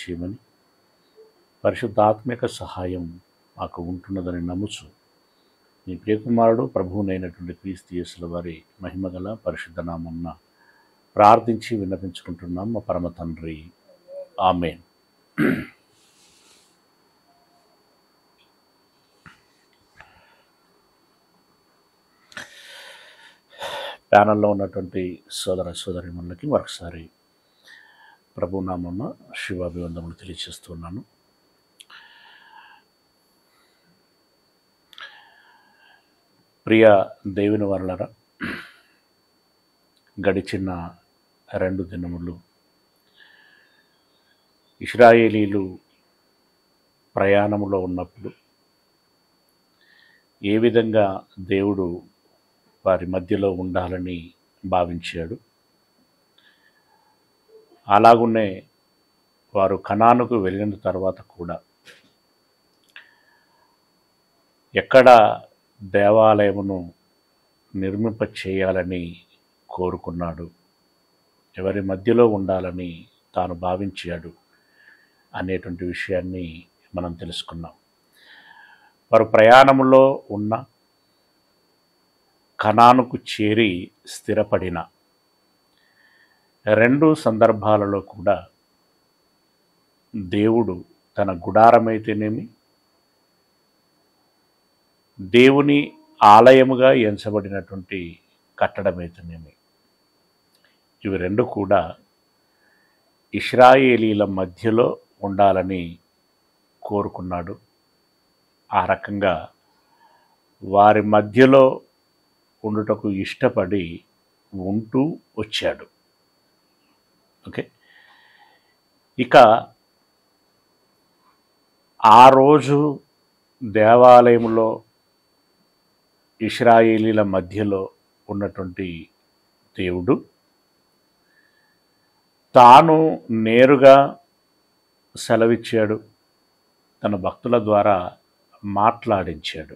చేయమని, పరిశుద్ధాత్మిక సహాయం మాకు ఉంటున్నదని నమ్ముచు నీ ప్రియకుమారుడు ప్రభువునైనటువంటి క్రీస్తు యేసుల వారి మహిమగల పరిశుద్ధ నామమున ప్రార్థించి విన్నపించుకుంటున్నాం మా పరమ తండ్రి. ఆమేన్. ప్యానల్లో ఉన్నటువంటి సోదర సోదరీమణులకి మరొకసారి ప్రభునామమున శుభాభివందనములు తెలియజేస్తున్నాను. ప్రియ దేవుని వరలరా, గడిచిన 2 దినములు ఇశ్రాయేలీలు ప్రయాణములో ఉన్నప్పుడు ఏ విధంగా దేవుడు వారి మధ్యలో ఉండాలని భావించాడు, అలాగునే వారు కనానుకు వెళ్ళిన తర్వాత కూడా ఎక్కడ దేవాలయమును నిర్మింప చేయాలని కోరుకున్నాడు, ఎవరి మధ్యలో ఉండాలని తాను భావించాడు అనేటువంటి విషయాన్ని మనం తెలుసుకున్నాం. వారు ప్రయాణములో ఉన్న కనానుకు చేరి స్థిరపడిన 2 సందర్భాలలో కూడా దేవుడు తన గుడారమైతేనేమి, దేవుని ఆలయముగా ఎంచబడినటువంటి కట్టడమైతేనేమి, ఇవి 2 కూడా ఇశ్రాయేలీల మధ్యలో ఉండాలని కోరుకున్నాడు. ఆ రకంగా వారి మధ్యలో ఉండుటకు ఇష్టపడి ఉంటూ వచ్చాడు. ఓకే, ఇక ఆ రోజు దేవాలయంలో ఇశ్రాయేలీల మధ్యలో ఉన్నటువంటి దేవుడు తాను నేరుగా సెలవిచ్చాడు, తన భక్తుల ద్వారా మాట్లాడించాడు.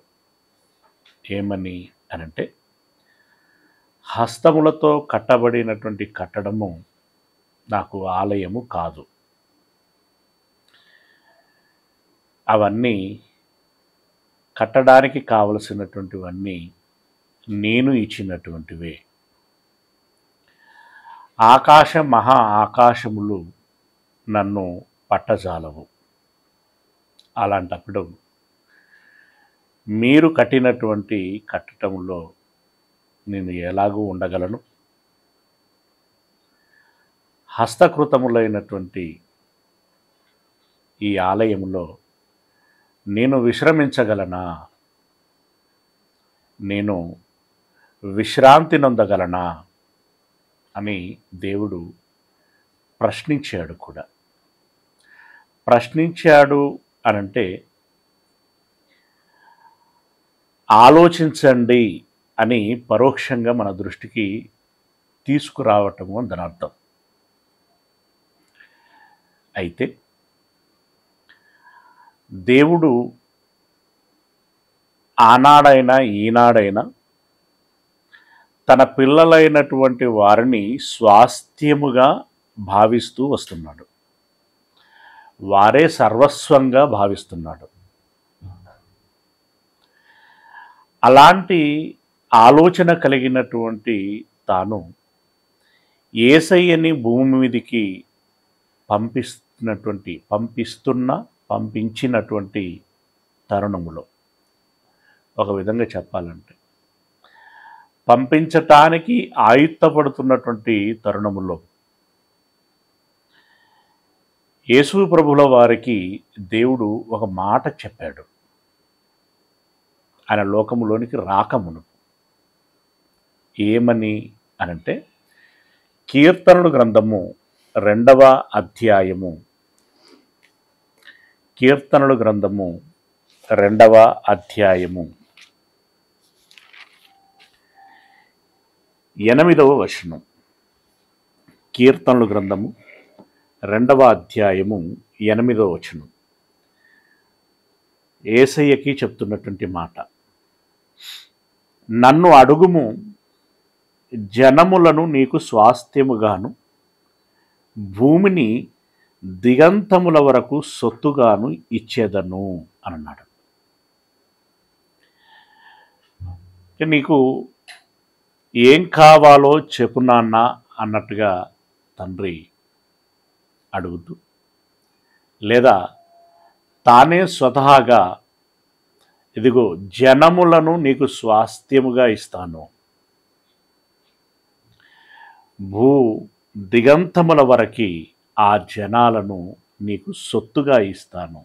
ఏమని అనంటే, హస్తములతో కట్టబడినటువంటి కట్టడము నాకు ఆలయము కాదు, అవన్నీ కట్టడానికి కావలసినటువంటివన్నీ నేను ఇచ్చినటువంటివే. మహా ఆకాశములు నన్ను పట్టజాలవు. అలాంటప్పుడు మీరు కట్టినటువంటి కట్టడంలో నేను ఎలాగూ ఉండగలను? హస్తకృతములైనటువంటి ఈ ఆలయములో నేను విశ్రమించగలనా? నేను విశ్రాంతి నొందగలనా అని దేవుడు ప్రశ్నించాడు కూడా. ప్రశ్నించాడు అనంటే ఆలోచించండి అని పరోక్షంగా మన దృష్టికి తీసుకురావటము అని దాని అర్థం. అయితే దేవుడు ఆనాడైనా ఈనాడైనా తన పిల్లలైనటువంటి వారిని స్వాస్థ్యముగా భావిస్తూ వస్తున్నాడు. వారే సర్వస్వంగా భావిస్తున్నాడు. అలాంటి ఆలోచన కలిగినటువంటి తాను యేసయ్యని భూమి మీదికి పంపించినటువంటి తరుణములో, ఒక విధంగా చెప్పాలంటే పంపించటానికి ఆయుత్తపడుతున్నటువంటి తరుణములో యేసు ప్రభుల వారికి దేవుడు ఒక మాట చెప్పాడు. ఆయన లోకములోనికి రాకమును ఏమని అనంటే, కీర్తనలు గ్రంథము 2వ అధ్యాయము, కీర్తనలు గ్రంథము 2వ అధ్యాయము 8వ వచనం. కీర్తనలు గ్రంథము 2వ అధ్యాయము 8వ వచనం యేసయ్యకి చెప్తున్నటువంటి మాట. నన్ను అడుగుము, జనములను నీకు స్వాస్థ్యముగాను భూమిని దిగంతముల వరకు సొత్తుగాను ఇచ్చేదను అని అన్నాడు. నీకు ఏం కావాలో చెప్పు నాన్న అన్నట్టుగా తండ్రి అడుగుతూ, లేదా తానే స్వతహాగా ఇదిగో జనములను నీకు స్వాస్థ్యముగా ఇస్తాను, భూ దిగంతముల వరకు ఆ జనాలను నీకు సొత్తుగా ఇస్తాను,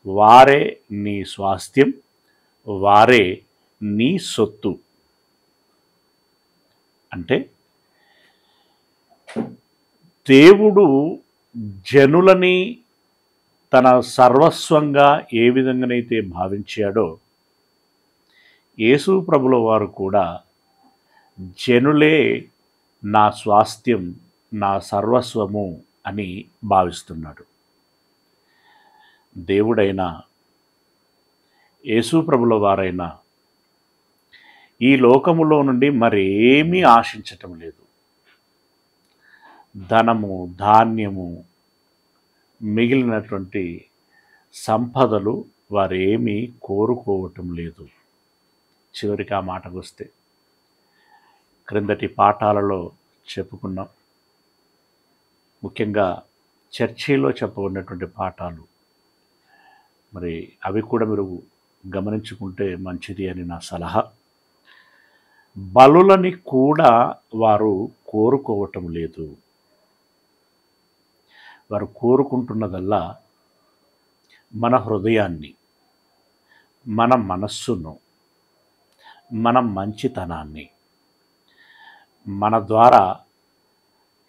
వారే నీ స్వాస్థ్యం, వారే నీ సొత్తు. అంటే దేవుడు జనులని తన సర్వస్వంగా ఏ విధంగానైతే భావించాడో, యేసు ప్రభుల వారు కూడా జనులే నా స్వాస్థ్యం, నా సర్వస్వము అని భావిస్తున్నాడు. దేవుడైనా యేసు ప్రభుల వారైనా ఈ లోకములో నుండి మరేమీ ఆశించటం లేదు. ధనము, ధాన్యము, మిగిలినటువంటి సంపదలు వారేమీ కోరుకోవటం లేదు. చివరికి ఆ మాటకు వస్తే, క్రిందటి పాఠాలలో చెప్పుకున్నాం, ముఖ్యంగా చర్చిలో చెప్పబడినటువంటి పాఠాలు, మరి అవి కూడా మీరు గమనించుకుంటే మంచిది అని నా సలహా. బలులని కూడా వారు కోరుకోవటం లేదు. వారు కోరుకుంటున్నదల్లా మన హృదయాన్ని, మన మనస్సును, మన మంచితనాన్ని, మన ద్వారా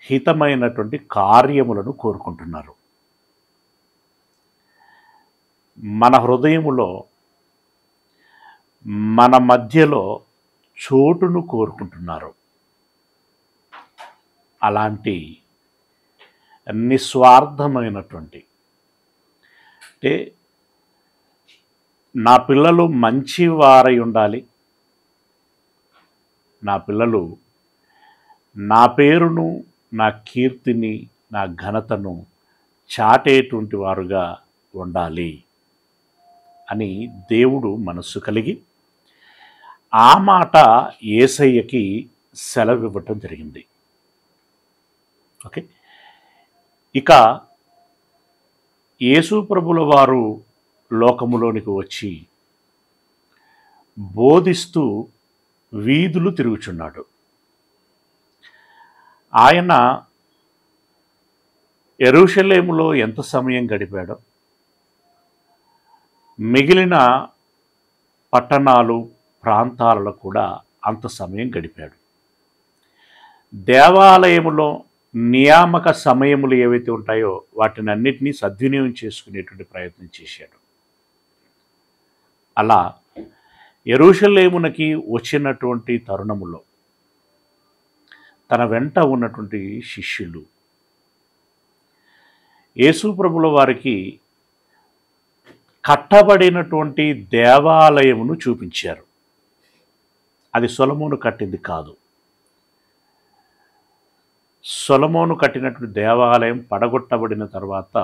హితమైనటువంటి కార్యములను కోరుకుంటున్నారు. మన హృదయములో, మన మధ్యలో చోటును కోరుకుంటున్నారు. అలాంటి నిస్వార్థమైనటువంటి, అంటే నా పిల్లలు మంచివారై ఉండాలి, నా పిల్లలు నా పేరును, నా కీర్తిని, నా ఘనతను చాటేటువంటి వారుగా ఉండాలి అని దేవుడు మనస్సు కలిగి ఆ మాట యేసయ్యకి సెలవివ్వటం జరిగింది. ఓకే, ఇక యేసు ప్రభుల వారు లోకములోనికి వచ్చి బోధిస్తూ వీధులు తిరుగుచున్నాడు. ఆయన యెరూషలేములో ఎంత సమయం గడిపాడో, మిగిలిన పట్టణాలు, ప్రాంతాలలో కూడా అంత సమయం గడిపాడు. దేవాలయములో నియామక సమయములు ఏవైతే ఉంటాయో వాటిని అన్నిటినీ సద్వినియోగం చేసుకునేటువంటి ప్రయత్నం చేశాడు. అలా యెరూషలేమునకి వచ్చినటువంటి తరుణములో తన వెంట ఉన్నటువంటి శిష్యులు యేసు ప్రభుల వారికి కట్టబడినటువంటి దేవాలయమును చూపించారు. అది సొలొమోను కట్టింది కాదు. సొలొమోను కట్టినటువంటి దేవాలయం పడగొట్టబడిన తర్వాత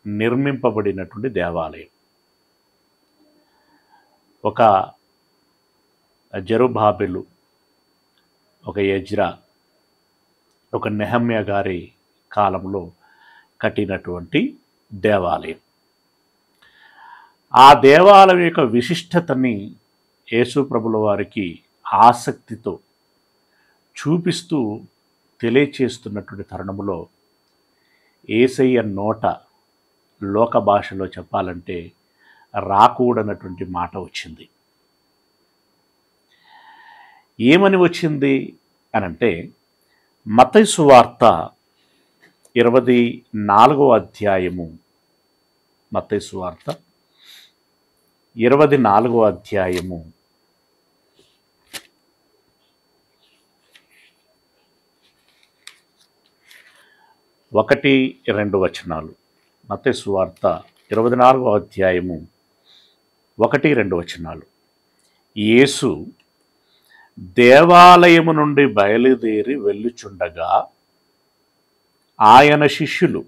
నిర్మింపబడినటువంటి దేవాలయం. ఒక జెరుబ్బాబెలు, ఒక ఎజ్రా, ఒక నెహమ్యా గారి కాలంలో కట్టినటువంటి దేవాలయం. ఆ దేవాలయం యొక్క విశిష్టతని యేసు ప్రభుల వారికి ఆసక్తితో చూపిస్తూ తెలియచేస్తున్నటువంటి తరుణములో యేసయ్య నోట లోక భాషలో చెప్పాలంటే రాకూడనటువంటి మాట వచ్చింది. ఏమని వచ్చింది అనంటే, మత్తయి సువార్త 24వ అధ్యాయము, మత్తయి సువార్త 24వ అధ్యాయము 1-2 వచనాలు. మత్తయి సువార్త 24వ అధ్యాయము 1-2 వచనాలు. యేసు దేవాలయము నుండి బయలుదేరి వెళ్ళుచుండగా ఆయన శిష్యులు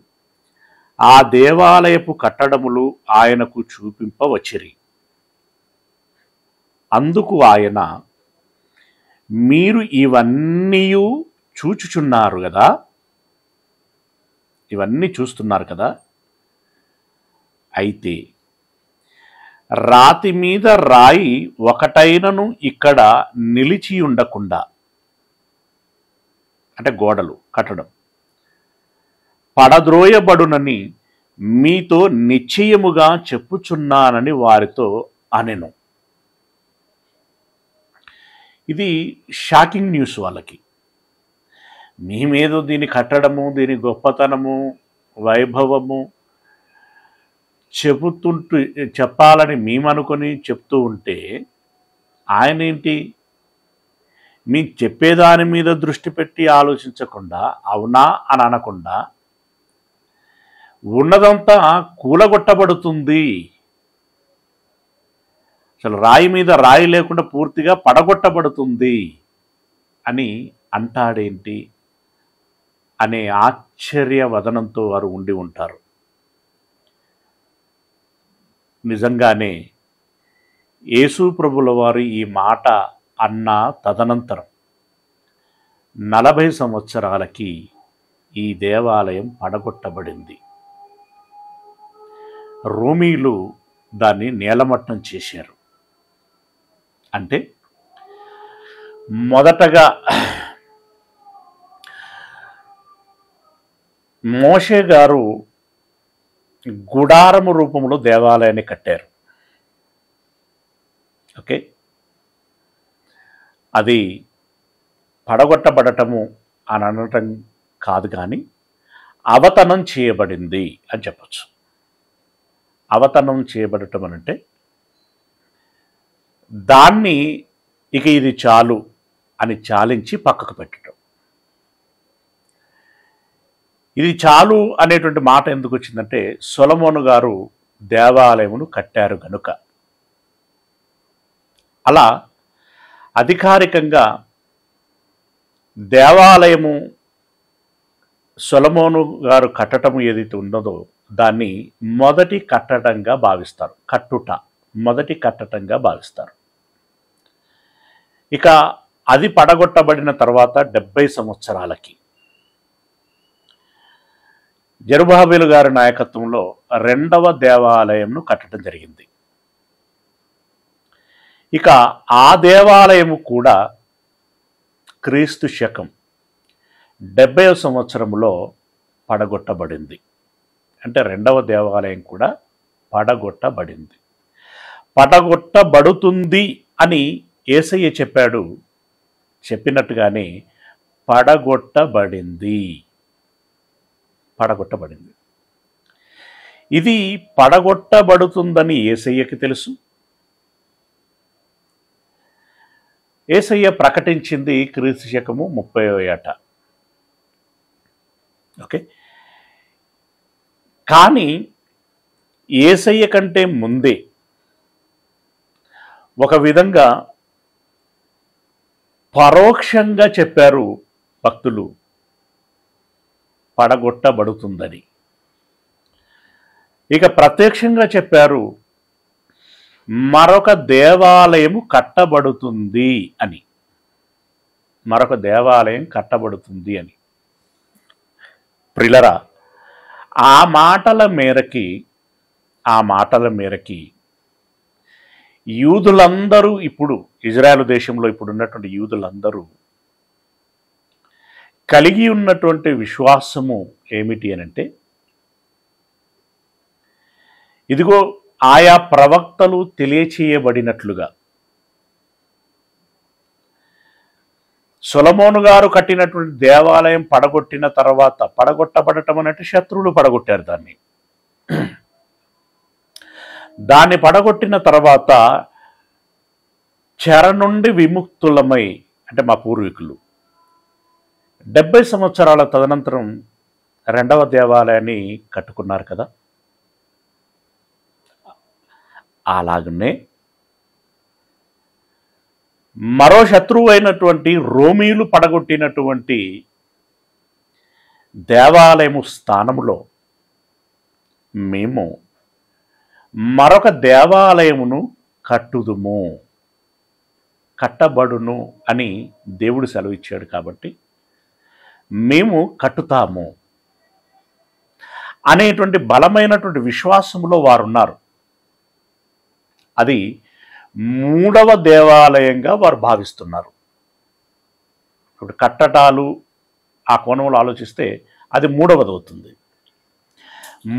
ఆ దేవాలయపు కట్టడములు ఆయనకు చూపింపవచ్చిరి. అందుకు ఆయన, మీరు ఇవన్నీ చూచుచున్నారు కదా, ఇవన్నీ చూస్తున్నారు కదా, అయితే రాతి మీద రాయి ఒకటైనను ఇక్కడ నిలిచి ఉండకుండా, అంటే గోడలు కట్టడం, పడద్రోయబడునని మీతో నిశ్చయముగా చెప్పుచున్నానని వారితో అనెను. ఇది షాకింగ్ న్యూస్ వాళ్ళకి. మేమేదో దీని కట్టడము, దీని గొప్పతనము, వైభవము చెప్పాలని మేమనుకొని చెప్తూ ఉంటే, ఆయన ఏంటి, మీకు చెప్పేదాని మీద దృష్టి పెట్టి ఆలోచించకుండా, అవునా అని అనకుండా, ఉన్నదంతా కూలగొట్టబడుతుంది, అసలు రాయి మీద రాయి లేకుండా పూర్తిగా పడగొట్టబడుతుంది అని అంటాడేంటి అనే ఆశ్చర్య వదనంతో వారు ఉండి ఉంటారు. నిజంగానే యేసు ప్రభుల వారు ఈ మాట అన్న తదనంతరం 40 సంవత్సరాలకి ఈ దేవాలయం పడగొట్టబడింది. రోమీలు దాన్ని నేలమట్టం చేశారు. అంటే మొదటగా మోషే గారు గుడారము రూపంలో దేవాలయాన్ని కట్టారు. ఓకే, అది పడగొట్టబడటము అని అనటం కాదు, కానీ అవతనం చేయబడింది అని చెప్పచ్చు. అవతనం చేయబడటం అనంటే దాన్ని ఇక ఇది చాలు అని చాలించి పక్కకు పెట్టడం. ఇది చాలు అనేటువంటి మాట ఎందుకు వచ్చిందంటే, సొలొమోను గారు దేవాలయమును కట్టారు గనుక. అలా అధికారికంగా దేవాలయము సొలొమోను గారు కట్టటము ఏదైతే ఉన్నదో దాన్ని మొదటి కట్టడంగా భావిస్తారు. మొదటి కట్టడంగా భావిస్తారు. ఇక అది పడగొట్టబడిన తర్వాత 70 సంవత్సరాలకి జెరుబ్బాబెలు గారి నాయకత్వంలో 2వ దేవాలయంను కట్టడం జరిగింది. ఇక ఆ దేవాలయము కూడా క్రీస్తు శకం 70వ సంవత్సరంలో పడగొట్టబడింది. అంటే 2వ దేవాలయం కూడా పడగొట్టబడింది. పడగొట్టబడుతుంది అని యేసయ్య చెప్పాడు. చెప్పినట్టుగానే పడగొట్టబడింది. ఇది పడగొట్టబడుతుందని యేసయ్యకి తెలుసు. యేసయ్య ప్రకటించింది క్రీస్తు శకము 30వ ఏట. ఓకే, కానీ యేసయ్య కంటే ముందే ఒక విధంగా పరోక్షంగా చెప్పారు భక్తులు, పడగొట్టబడుతుందని. ఇక ప్రత్యక్షంగా చెప్పారు, మరొక దేవాలయము కట్టబడుతుంది అని. మరొక దేవాలయం కట్టబడుతుంది అని. ప్రిలరా, ఆ మాటల మేరకి యూదులందరూ, ఇప్పుడు ఇజ్రాయెల్ దేశంలో ఇప్పుడు ఉన్నటువంటి యూదులందరూ కలిగి ఉన్నటువంటి విశ్వాసము ఏమిటి అనంటే, ఇదిగో ఆయా ప్రవక్తలు తెలియచేయబడినట్లుగా సొలొమోను గారు కట్టినటువంటి దేవాలయం పడగొట్టిన తర్వాత, పడగొట్టబడటం అంటే శత్రువులు పడగొట్టారు దాన్ని పడగొట్టిన తర్వాత చెర నుండి విముక్తులమై, అంటే మా పూర్వీకులు 70 సంవత్సరాల తదనంతరం 2వ దేవాలయాన్ని కట్టుకున్నారు కదా. అలాగనే మరో శత్రువు అయినటువంటి రోమీలు పడగొట్టినటువంటి దేవాలయము స్థానములో మేము మరొక దేవాలయమును కట్టుదుము, కట్టబడును అని దేవుడు సెలవిచ్చాడు. కాబట్టి మేము కట్టుతాము అనేటువంటి బలమైనటువంటి విశ్వాసంలో వారు ఉన్నారు. అది మూడవ దేవాలయంగా వారు భావిస్తున్నారు. ఇప్పుడు కట్టడాలు ఆ కోణంలో ఆలోచిస్తే అది మూడవది అవుతుంది.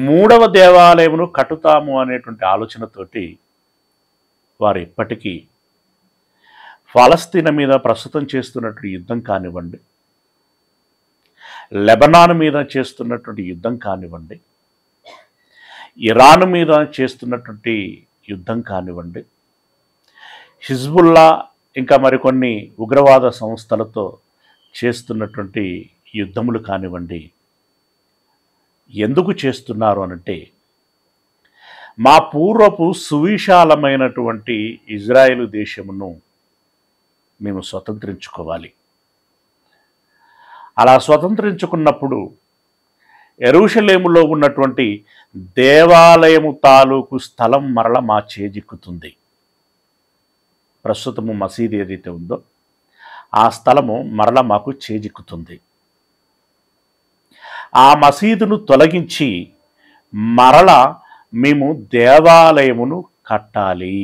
మూడవ దేవాలయమును కట్టుతాము అనేటువంటి ఆలోచనతోటి వారు ఇప్పటికీ ఫలస్తీన్ మీద ప్రస్తుతం చేస్తున్నటువంటి యుద్ధం కానివ్వండి, లెబనాన్ మీద చేస్తున్నటువంటి యుద్ధం కానివ్వండి, ఇరాన్ మీద చేస్తున్నటువంటి యుద్ధం కానివ్వండి, హిజ్బుల్లా ఇంకా మరికొన్ని ఉగ్రవాద సంస్థలతో చేస్తున్నటువంటి యుద్ధములు కానివ్వండి, ఎందుకు చేస్తున్నారు అనంటే మా పూర్వపు సువిశాలమైనటువంటి ఇజ్రాయేలు దేశమును మేము స్వతంత్రించుకోవాలి. అలా స్వతంత్రించుకున్నప్పుడు యెరూషలేములో ఉన్నటువంటి దేవాలయము తాలూకు స్థలం మరల మా చేజిక్కుతుంది. ప్రస్తుతము మసీదు ఏదైతే ఉందో ఆ స్థలము మరల మాకు చేజిక్కుతుంది. ఆ మసీదును తొలగించి మరల మేము దేవాలయమును కట్టాలి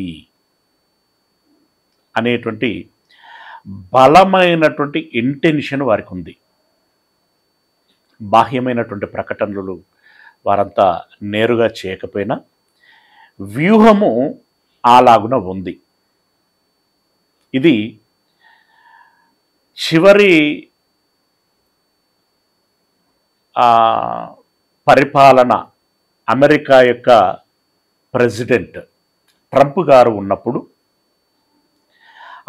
అనేటువంటి బలమైనటువంటి ఇంటెన్షన్ వారికి ఉంది. బాహ్యమైనటువంటి ప్రకటనలు వారంతా నేరుగా చేయకపోయినా వ్యూహము అలాగున ఉంది. ఇది చివరి పరిపాలన అమెరికా యొక్క ప్రెసిడెంట్ ట్రంప్ గారు ఉన్నప్పుడు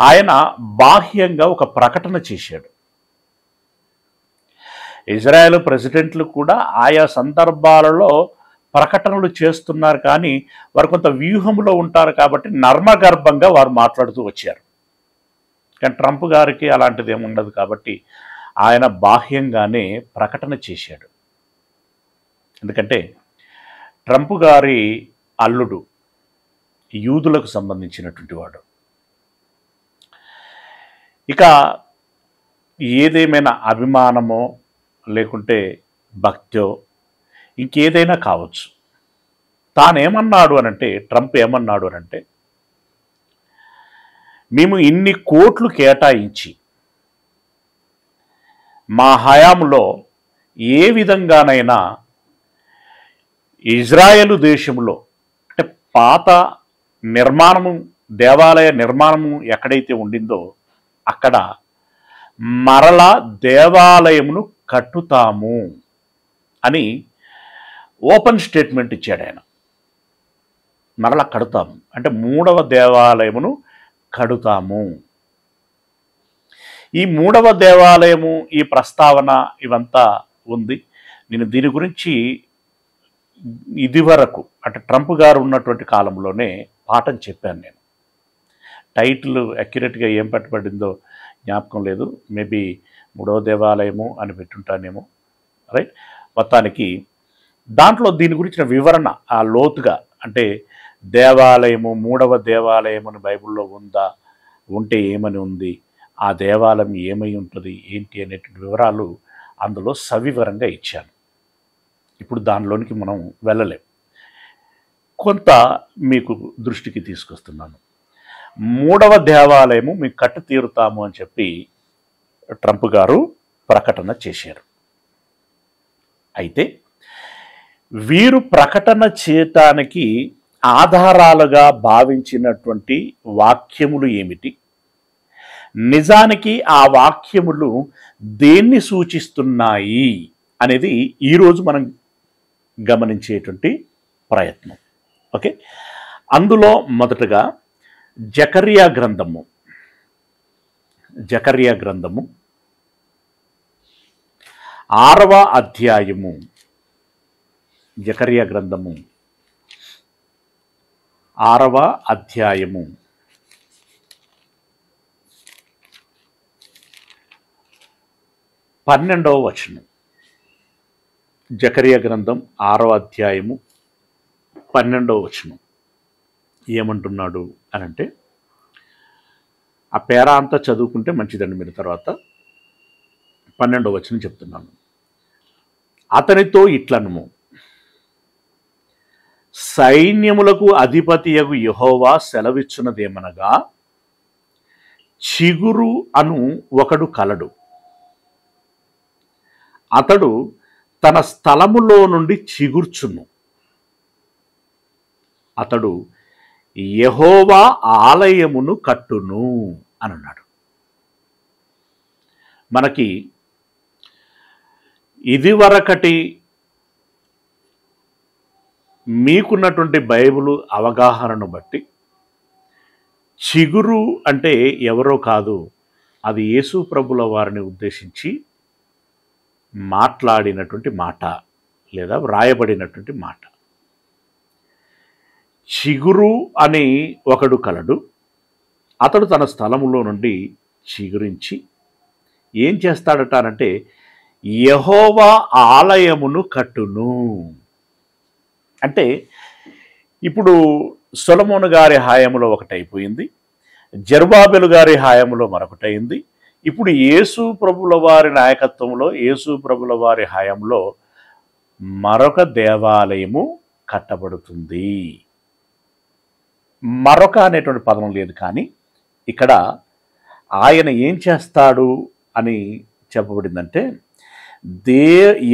ఆయన బాహ్యంగా ఒక ప్రకటన చేశాడు. ఇజ్రాయెల్ ప్రెసిడెంట్లు కూడా ఆయా సందర్భాలలో ప్రకటనలు చేస్తున్నారు, కానీ వారు కొంత వ్యూహంలో ఉంటారు కాబట్టి నర్మగర్భంగా వారు మాట్లాడుతూ వచ్చారు. కానీ ట్రంప్ గారికి అలాంటిది ఏమి ఉండదు కాబట్టి ఆయన బాహ్యంగానే ప్రకటన చేశాడు. ఎందుకంటే ట్రంప్ గారి అల్లుడు యూదులకు సంబంధించినటువంటి వాడు. ఇక ఏదేమైనా అభిమానమో లేకుంటే భక్తో ఇంకేదైనా కావచ్చు, తానేమన్నాడు అనంటే, ట్రంప్ ఏమన్నాడు అనంటే, మేము ఇన్ని కోట్లు కేటాయించి మా హయాంలో ఏ విధంగానైనా ఇజ్రాయేలు దేశంలో అంటే పాత నిర్మాణము, దేవాలయ నిర్మాణము ఎక్కడైతే ఉండిందో అక్కడ మరలా దేవాలయమును కట్టుతాము అని ఓపెన్ స్టేట్మెంట్ ఇచ్చాడు ఆయన. మరలా కడుతాము అంటే మూడవ దేవాలయమును కడుతాము. ఈ మూడవ దేవాలయము, ఈ ప్రస్తావన ఇవంతా ఉంది. నేను దీని గురించి ఇదివరకు అంటే ట్రంప్ గారు ఉన్నటువంటి కాలంలోనే పాఠం చెప్పాను. నేను టైటిల్ అక్యురేట్గా ఏం పెట్టబడిందో జ్ఞాపకం లేదు, మేబీ మూడవ దేవాలయము అని పెట్టుంటానేమో, రైట్. మొత్తానికి దాంట్లో దీని గురించిన వివరణ ఆ లోతుగా, అంటే దేవాలయము, మూడవ దేవాలయం అని బైబిల్లో ఉందా, ఉంటే ఏమని ఉంది, ఆ దేవాలయం ఏమై ఉంటుంది ఏంటి అనేటువంటి వివరాలు అందులో సవివరంగా ఇచ్చాను. ఇప్పుడు దానిలోనికి మనం వెళ్ళలేం, కొంత మీకు దృష్టికి తీసుకొస్తున్నాను. మూడవ దేవాలయము మీకు కట్టు తీరుతాము అని చెప్పి ట్రంప్ గారు ప్రకటన చేశారు. అయితే వీరు ప్రకటన చేయటానికి ఆధారాలుగా భావించినటువంటి వాక్యములు ఏమిటి, నిజానికి ఆ వాక్యములు దేన్ని సూచిస్తున్నాయి అనేది ఈరోజు మనం గమనించేటువంటి ప్రయత్నం. ఓకే, అందులో మొదటగా జకర్యా గ్రంథము 6వ అధ్యాయము, జకర్యా గ్రంథము 6వ అధ్యాయము 12వ వచనం. జకర్యా గ్రంథం 6వ అధ్యాయము 12వ వచనం ఏమంటున్నాడు అని అంటే, ఆ పేరా అంతా చదువుకుంటే మంచిదండి, మీరు తర్వాత 12వ వచనం చెప్తున్నాను. అతనితో ఇట్లనుము, సైన్యములకు అధిపతియగు యెహోవా సెలవిచ్చున్నదేమనగా, చిగురు అను ఒకడు కలడు, అతడు తన స్థలములో నుండి చిగుర్చును, అతడు యెహోవా ఆలయమును కట్టును అని అన్నాడు. మనకి ఇదివరకటి మీకున్నటువంటి బైబిలు అవగాహనను బట్టి చిగురు అంటే ఎవరో కాదు, అది యేసు ప్రభుల వారిని ఉద్దేశించి మాట్లాడినటువంటి మాట లేదా వ్రాయబడినటువంటి మాట. చిగురు అని ఒకడు కలడు, అతడు తన స్థలములో నుండి చిగురించి ఏం చేస్తాడట అంటే, యెహోవా ఆలయమును కట్టును. అంటే ఇప్పుడు సొలొమోను గారి హాయములో ఒకటైపోయింది, జెరుబాబెలు గారి హాయములో మరొకటైంది, ఇప్పుడు యేసు ప్రభుల వారి నాయకత్వంలో యేసు ప్రభుల వారి హాయంలో మరొక దేవాలయము కట్టబడుతుంది. మరొక అనేటువంటి పదం లేదు, కానీ ఇక్కడ ఆయన ఏం చేస్తాడు అని చెప్పబడిందంటే,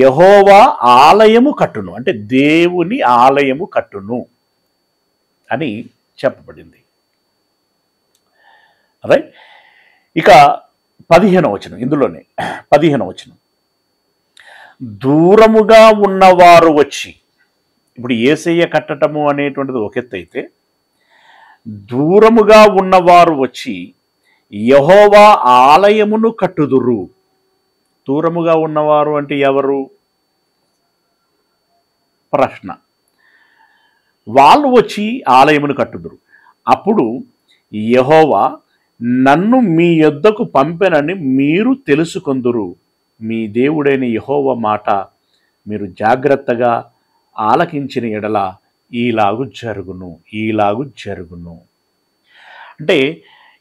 యెహోవా ఆలయము కట్టును, అంటే దేవుని ఆలయము కట్టును అని చెప్పబడింది. రైట్. ఇక 15వ వచనం, ఇందులోనే 15వ వచనం, దూరముగా ఉన్నవారు వచ్చి, ఇప్పుడు యేసయ్య కట్టటము అనేటువంటిది ఒక ఎత్తు అయితే, దూరముగా ఉన్నవారు వచ్చి యెహోవా ఆలయమును కట్టుదురు. దూరముగా ఉన్నవారు అంటే ఎవరు? ప్రశ్న. వాళ్ళు వచ్చి ఆలయమును కట్టుదురు. అప్పుడు యెహోవా నన్ను మీ యొద్దకు పంపెనని మీరు తెలుసుకొందురు. మీ దేవుడైన యెహోవా మాట మీరు జాగ్రత్తగా ఆలకించిన ఎడల ఈలాగు జరుగును. అంటే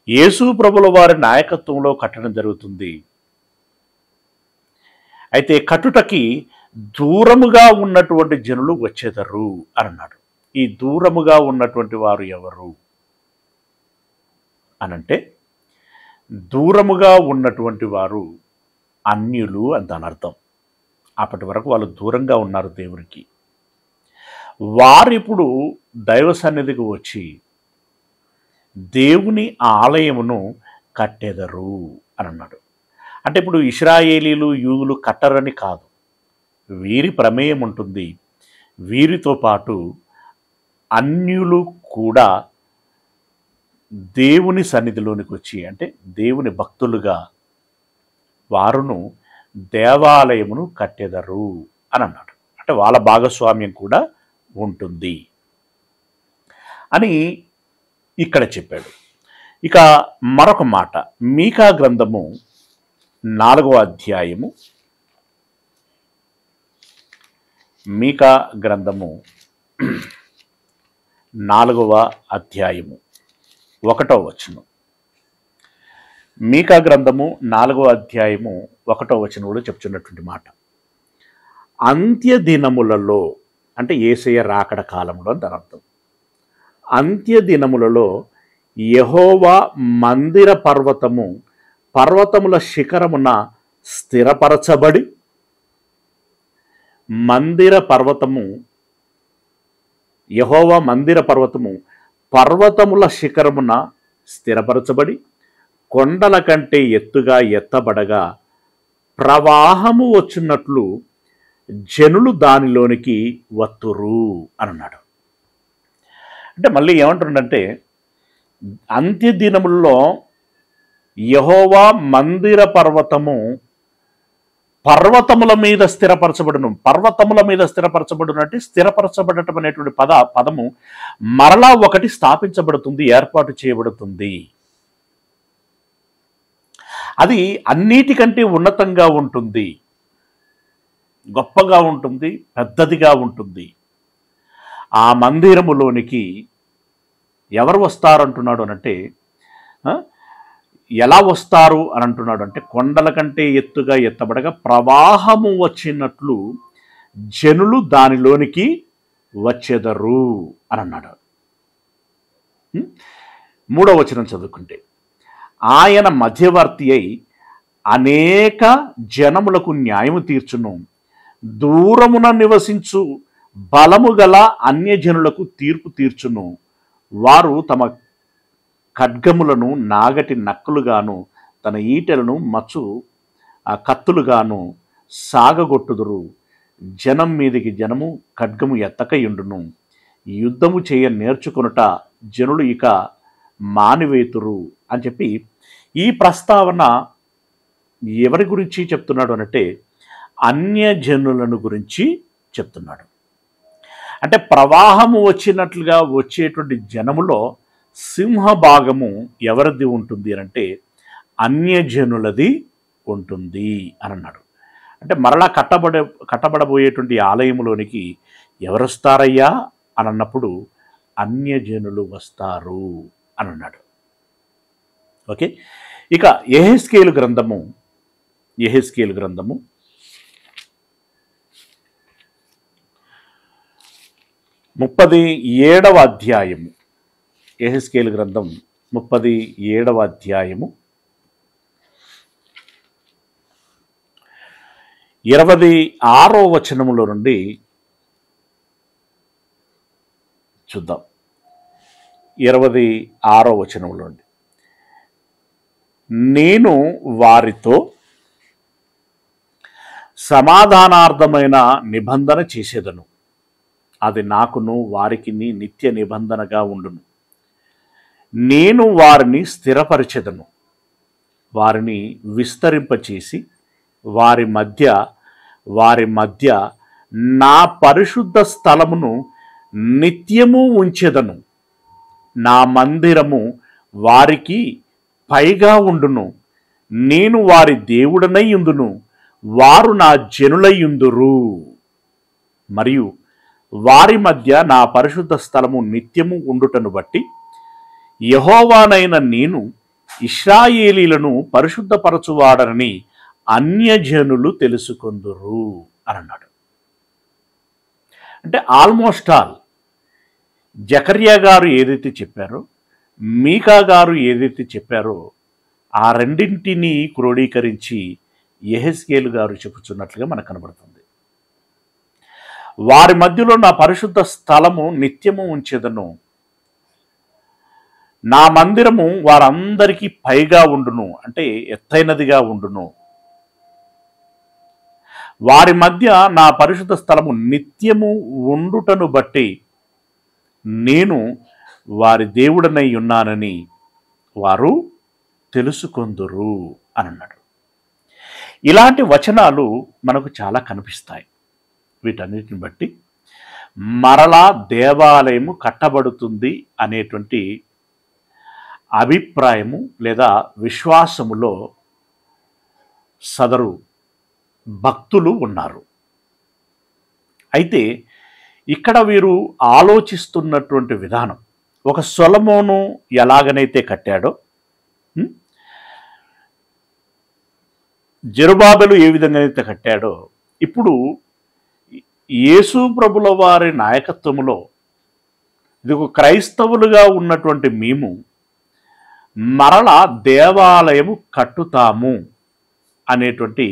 యేసు ప్రభుల వారి నాయకత్వంలో కట్టడం జరుగుతుంది. అయితే కట్టుటకి దూరముగా ఉన్నటువంటి జనులు వచ్చేదరు అని అన్నాడు. ఈ దూరముగా ఉన్నటువంటి వారు ఎవరు అనంటే, దూరముగా ఉన్నటువంటి వారు అన్యులు అని దాని అర్థం. అప్పటి వరకు వాళ్ళు దూరంగా ఉన్నారు దేవునికి. వారిప్పుడు దైవ సన్నిధికి వచ్చి దేవుని ఆలయమును కట్టెదరు అని అన్నాడు. అంటే ఇప్పుడు ఇశ్రాయేలీలు యూదులు కట్టరని కాదు, వీరి ప్రమేయం ఉంటుంది. వీరితో పాటు అన్యులు కూడా దేవుని సన్నిధిలోనికి వచ్చి, అంటే దేవుని భక్తులుగా వారును దేవాలయమును కట్టెదరు అని అన్నాడు. అంటే వాళ్ళ భాగస్వామ్యం కూడా ఉంటుంది అని ఇక్కడ చెప్పాడు. ఇక మరొక మాట, మీకా గ్రంథము 4వ అధ్యాయము, మీకా గ్రంథము 4వ అధ్యాయము 1వ వచనం. మీకా గ్రంథము 4వ అధ్యాయము 1వ వచనంలో చెప్తున్నటువంటి మాట, అంత్య దినములలో, అంటే యేసయ్య రాకడ కాలంలో అని దాని అర్థం. అంత్య దినములలో యెహోవా మందిర పర్వతముల శిఖరమున స్థిరపరచబడి, యెహోవా మందిర పర్వతముల శిఖరమున స్థిరపరచబడి, కొండల కంటే ఎత్తుగా ఎత్తబడగా ప్రవాహము వచ్చున్నట్లు జనులు దానిలోనికి వత్తురు అని అన్నాడు. అంటే మళ్ళీ ఏమంటుండంటే, అంత్య దినముల్లో యెహోవా మందిర పర్వతముల మీద స్థిరపరచబడును. పర్వతముల మీద స్థిరపరచబడును అంటే స్థిరపరచబడటం అనేటువంటి పదము మరలా ఒకటి స్థాపించబడుతుంది, ఏర్పాటు చేయబడుతుంది. అది అన్నిటికంటే ఉన్నతంగా ఉంటుంది, గొప్పగా ఉంటుంది, పెద్దదిగా ఉంటుంది. ఆ మందిరములోనికి ఎవరు వస్తారు అంటున్నాడు అనంటే, ఎలా వస్తారు అని అంటున్నాడు అంటే, కొండల కంటే ఎత్తుగా ఎత్తబడగా ప్రవాహము వచ్చినట్లు జనులు దానిలోనికి వచ్చెదరు అని అన్నాడు. 3వ వచనం చదువుకుంటే, ఆయన మధ్యవర్తి అయి అనేక జనములకు న్యాయము తీర్చును, దూరమున నివసించు బలము గల అన్యజనులకు తీర్పు తీర్చును. వారు తమ ఖడ్గములను నాగటి నక్కులుగాను తన ఈటెలను మచ్చు కత్తులుగాను సాగగొట్టుదురు. జనం మీదికి జనము ఖడ్గము ఎత్తకయుండును. యుద్ధము చేయ నేర్చుకొనుట జనులు ఇక మానివేతురు అని చెప్పి ఈ ప్రస్తావన ఎవరి గురించి చెప్తున్నాడు అనంటే, అన్యజనులను గురించి చెప్తున్నాడు. అంటే ప్రవాహము వచ్చినట్లుగా వచ్చేటువంటి జనములో సింహభాగము ఎవరిది ఉంటుంది అనంటే అన్యజనులది ఉంటుంది అని అన్నాడు. అంటే మరలా కట్టబడబోయేటువంటి ఆలయములోనికి ఎవరు వస్తారయ్యా అని అన్నప్పుడు అన్యజనులు వస్తారు అని అన్నాడు. ఓకే, ఇక యెహెజ్కేలు గ్రంథము 37వ అధ్యాయము. యెహెజ్కేలు గ్రంథం 37వ అధ్యాయము 26వ వచనములో నుండి చూద్దాం. 26వ వచనములో నుండి, నేను వారితో సమాధానార్థమైన నిబంధన చేసేదను, అది నాకును వారికి నిత్య నిబంధనగా ఉండును. నేను వారిని స్థిరపరిచెదను, వారిని విస్తరింపచేసి వారి మధ్య నా పరిశుద్ధ స్థలమును నిత్యము ఉంచెదను. నా మందిరము వారికి పైగా ఉండును. నేను వారి దేవుడనై యుందును, వారు నా జనులై యుందురు. మరియు వారి మధ్య నా పరిశుద్ధ స్థలము నిత్యము ఉండుటను బట్టి యెహోవానైన నేను ఇశ్రాయేలీలను పరిశుద్ధపరచువాడనని అన్యజనులు తెలుసుకొందురు అని అన్నాడు. అంటే ఆల్మోస్ట్ ఆల్ జకర్యా గారు ఏదైతే చెప్పారో, మీకా గారు ఏదైతే చెప్పారో, ఆ రెండింటినీ క్రోడీకరించి యెహెజ్కేలు గారు చెప్పుచున్నట్లుగా మనకు కనబడుతుంది. వారి మధ్యలో నా పరిశుద్ధ స్థలము నిత్యము ఉంచెదను, నా మందిరము వారందరికీ పైగా ఉండును, అంటే ఎత్తైనదిగా ఉండును. వారి మధ్య నా పరిశుద్ధ స్థలము నిత్యము ఉండుటను బట్టి నేను వారి దేవుడనై ఉన్నానని వారు తెలుసుకొందురు అని అన్నాడు. ఇలాంటి వచనాలు మనకు చాలా కనిపిస్తాయి. వీటన్నిటిని బట్టి మరలా దేవాలయము కట్టబడుతుంది అనేటువంటి అభిప్రాయము లేదా విశ్వాసములో సదరు భక్తులు ఉన్నారు. అయితే ఇక్కడ వీరు ఆలోచిస్తున్నటువంటి విధానం, ఒక సొలొమోను ఎలాగనైతే కట్టాడో, జెరుబాబెలు ఏ విధంగా అయితే కట్టాడో, ఇప్పుడు యేసు ప్రభుల వారి నాయకత్వములో ఇది ఒక క్రైస్తవులుగా ఉన్నటువంటి మేము మరలా దేవాలయము కట్టుతాము అనేటువంటి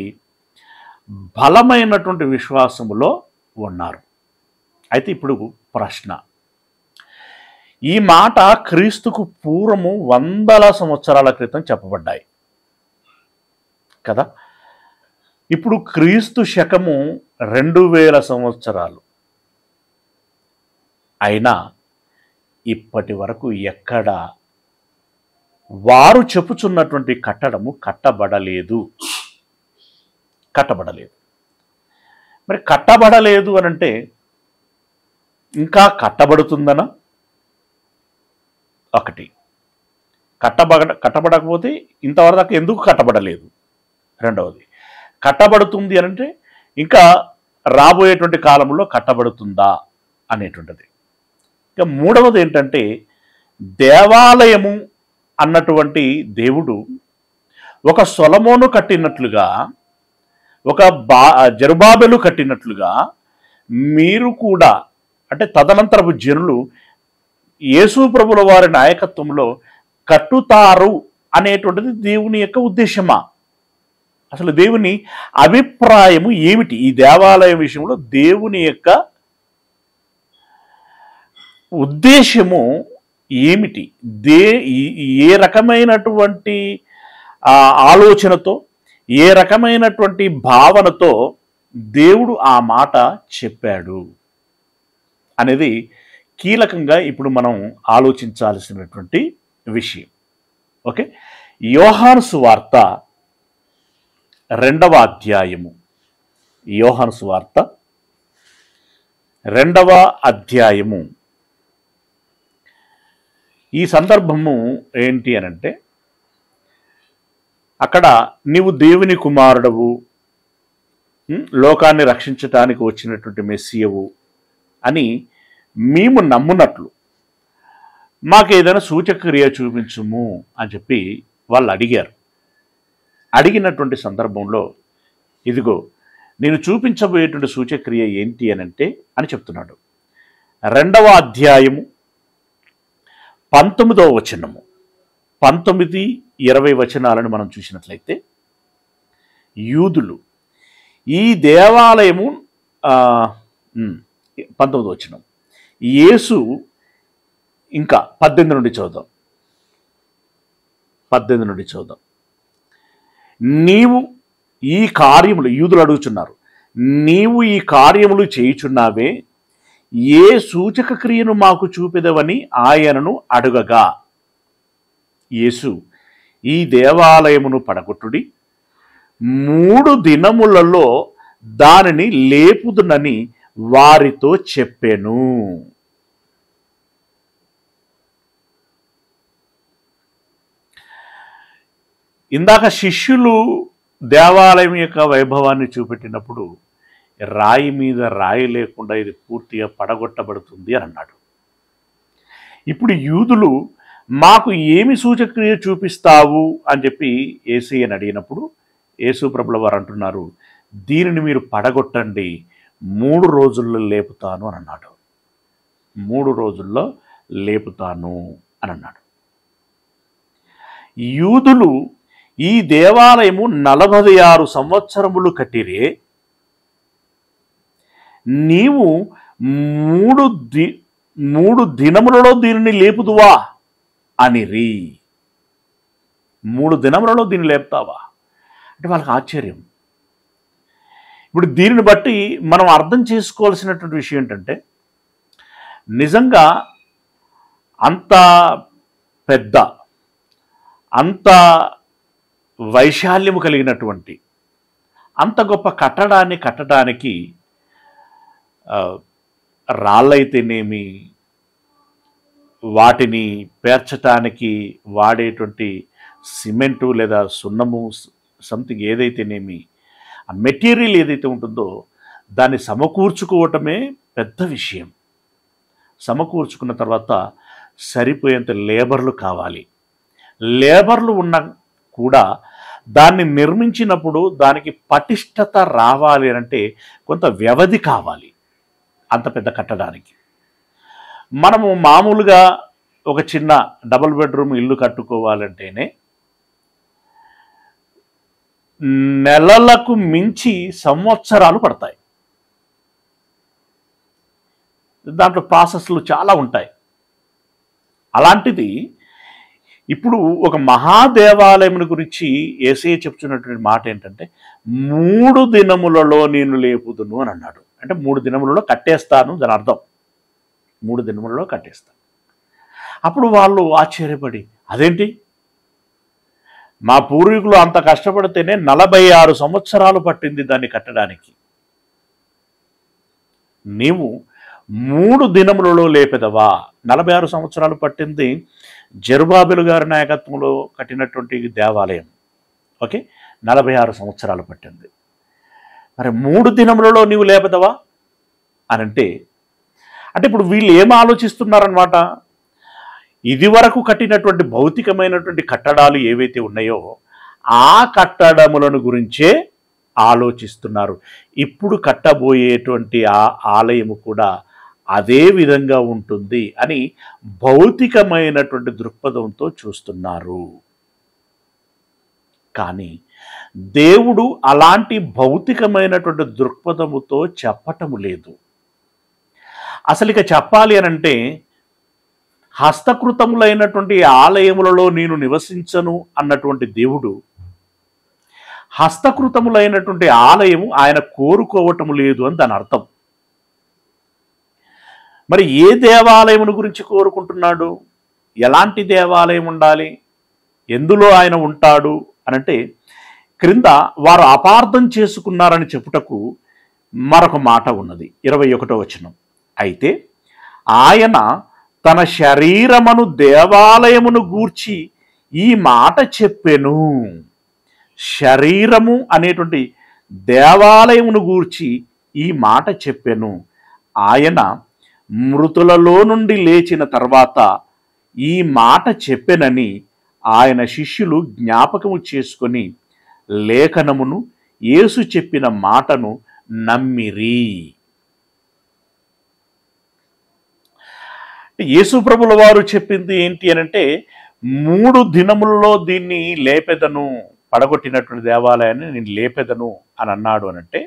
బలమైనటువంటి విశ్వాసములో ఉన్నారు. అయితే ఇప్పుడు ప్రశ్న, ఈ మాట క్రీస్తుకు పూర్వము 100 సంవత్సరాల క్రితం చెప్పబడ్డాయి కదా. ఇప్పుడు క్రీస్తు శకము 2000 సంవత్సరాలు అయినా ఇప్పటి వరకు ఎక్కడ వారు చెప్పుచున్నటువంటి కట్టడము కట్టబడలేదు. మరి కట్టబడలేదు అనంటే ఇంకా కట్టబడుతుందనా? ఒకటి, కట్టబడకపోతే ఇంతవరకు ఎందుకు కట్టబడలేదు? రెండవది, కట్టబడుతుంది అనంటే ఇంకా రాబోయేటువంటి కాలంలో కట్టబడుతుందా అనేటువంటిది. ఇక మూడవది ఏంటంటే, దేవాలయము అన్నటువంటి దేవుడు ఒక సొలొమోను కట్టినట్లుగా, ఒక జెరుబాబెలు కట్టినట్లుగా మీరు కూడా, అంటే తదనంతరపు జనులు యేసు ప్రభుల వారి నాయకత్వంలో కట్టుతారు అనేటువంటిది దేవుని యొక్క ఉద్దేశమా? అసలు దేవుని అభిప్రాయము ఏమిటి? ఈ దేవాలయం విషయంలో దేవుని యొక్క ఉద్దేశము ఏమిటి? ఏ రకమైనటువంటి ఆలోచనతో, ఏ రకమైనటువంటి భావనతో దేవుడు ఆ మాట చెప్పాడు అనేది కీలకంగా ఇప్పుడు మనం ఆలోచించాల్సినటువంటి విషయం. ఓకే, యోహాను సువార్త 2వ అధ్యాయము. యోహాను సువార్త 2వ అధ్యాయము. ఈ సందర్భము ఏంటి అనంటే, అక్కడ నీవు దేవుని కుమారుడవు, లోకాన్ని రక్షించటానికి వచ్చినటువంటి మెస్సియవు అని మేము నమ్మునట్లు మాకు ఏదైనా సూచక్రియ చూపించుము అని చెప్పి వాళ్ళు అడిగారు. అడిగినటువంటి సందర్భంలో ఇదిగో నేను చూపించబోయేటువంటి సూచక్రియ ఏంటి అనంటే అని చెప్తున్నాడు. 2వ అధ్యాయము 19వ వచనము, 19-20 వచనాలను మనం చూసినట్లయితే, యూదులు ఈ దేవాలయము 19వ వచనం, యేసు ఇంకా 18 నుండి చదువుదాం. 18 నుండి చదువుదాం. నీవు ఈ కార్యములు, యూదులు అడుగుచున్నారు, నీవు ఈ కార్యములు చేయుచున్నావే, ఏ సూచక క్రియను మాకు చూపెదవని ఆయనను అడుగగా, యేసు ఈ దేవాలయమును పడగొట్టుడి, 3 దినములలో దానిని లేపుదునని వారితో చెప్పెను. ఇందాక శిష్యులు దేవాలయం యొక్క వైభవాన్ని చూపెట్టినప్పుడు రాయి మీద రాయి లేకుండా ఇది పూర్తిగా పడగొట్టబడుతుంది అని అన్నాడు. ఇప్పుడు యూదులు మాకు ఏమి సూచక్రియ చూపిస్తావు అని చెప్పి యేసయ్యని అడిగినప్పుడు యేసు ప్రభుల వారు అంటున్నారు, దీనిని మీరు పడగొట్టండి, 3 రోజుల్లో లేపుతాను అని అన్నాడు. 3 రోజుల్లో లేపుతాను అని అన్నాడు. యూదులు ఈ దేవాలయము 46 సంవత్సరములు కట్టిరే, నీవు 3 దినములలో దీనిని లేపుదువా అనిరి. 3 దినములలో దీన్ని లేపుతావా అంటే వాళ్ళకి ఆశ్చర్యం. ఇప్పుడు దీనిని బట్టి మనం అర్థం చేసుకోవాల్సినటువంటి విషయం ఏంటంటే, నిజంగా అంత పెద్ద, అంత వైశాల్యము కలిగినటువంటి, అంత గొప్ప కట్టడాన్ని కట్టడానికి రాళ్ళైతేనేమి, వాటిని పేర్చటానికి వాడేటువంటి సిమెంటు లేదా సున్నము సంథింగ్ ఏదైతేనేమి, ఆ మెటీరియల్ ఏదైతే ఉంటుందో దాన్ని సమకూర్చుకోవటమే పెద్ద విషయం. సమకూర్చుకున్న తర్వాత సరిపోయేంత లేబర్లు కావాలి. లేబర్లు ఉన్న కూడా దాన్ని నిర్మించినప్పుడు దానికి పటిష్టత రావాలి అంటే కొంత వ్యవధి కావాలి. అంత పెద్ద కట్టడానికి మనము మామూలుగా ఒక చిన్న డబుల్ బెడ్రూమ్ ఇల్లు కట్టుకోవాలంటేనే నెలలకు మించి సంవత్సరాలు పడతాయి. దాంట్లో ప్రాసెస్లు చాలా ఉంటాయి. అలాంటిది ఇప్పుడు ఒక మహాదేవాలయం గురించి యేసయ్య చెప్తున్నటువంటి మాట ఏంటంటే, 3 దినములలో నేను లేపుదును అని అన్నాడు. అంటే 3 దినములలో కట్టేస్తాను, దాని అర్థం 3 దినములలో కట్టేస్తాను. అప్పుడు వాళ్ళు ఆశ్చర్యపడి, అదేంటి, మా పూర్వీకులు అంత కష్టపడితేనే 46 సంవత్సరాలు పట్టింది దాన్ని కట్టడానికి, నీవు 3 దినములలో లేపెదవా? 46 సంవత్సరాలు పట్టింది జెరుబాబెలు గారి నాయకత్వంలో కట్టినటువంటి దేవాలయం. ఓకే, 46 సంవత్సరాలు పట్టింది. మరి 3 దినములలో నీవు లేపదవా అని అంటే అంటే ఇప్పుడు వీళ్ళు ఏం ఆలోచిస్తున్నారనమాట, ఇదివరకు కట్టినటువంటి భౌతికమైనటువంటి కట్టడాలు ఏవైతే ఉన్నాయో ఆ కట్టడములను గురించే ఆలోచిస్తున్నారు. ఇప్పుడు కట్టబోయేటువంటి ఆ ఆలయము కూడా అదే విధంగా ఉంటుంది అని భౌతికమైనటువంటి దృక్పథంతో చూస్తున్నారు. కానీ దేవుడు అలాంటి భౌతికమైనటువంటి దృక్పథముతో చెప్పటము లేదు. అసలు ఇక చెప్పాలి అనంటే, హస్తకృతములైనటువంటి ఆలయములలో నేను నివసించను అన్నటువంటి దేవుడు హస్తకృతములైనటువంటి ఆలయము ఆయన కోరుకోవటము లేదు అని దాని అర్థం. మరి ఏ దేవాలయమును గురించి కోరుకుంటున్నాడు? ఎలాంటి దేవాలయం ఉండాలి? ఎందులో ఆయన ఉంటాడు అనంటే, క్రింద వారు అపార్థం చేసుకున్నారని చెప్పుటకు మరొక మాట ఉన్నది. 21వ వచనం, అయితే ఆయన తన శరీరమును దేవాలయమును గూర్చి ఈ మాట చెప్పెను. శరీరము అనేటువంటి దేవాలయమును గూర్చి ఈ మాట చెప్పెను. ఆయన మృతులలో నుండి లేచిన తర్వాత ఈ మాట చెప్పెనని ఆయన శిష్యులు జ్ఞాపకము చేసుకొని లేఖనమును యేసు చెప్పిన మాటను నమ్మిరి. యేసు ప్రభుల వారు చెప్పింది ఏంటి అనంటే, 3 దినములలో దీన్ని లేపెదను, పడగొట్టినటువంటి దేవాలయాన్ని నేను లేపెదను అని అన్నాడు అనంటే,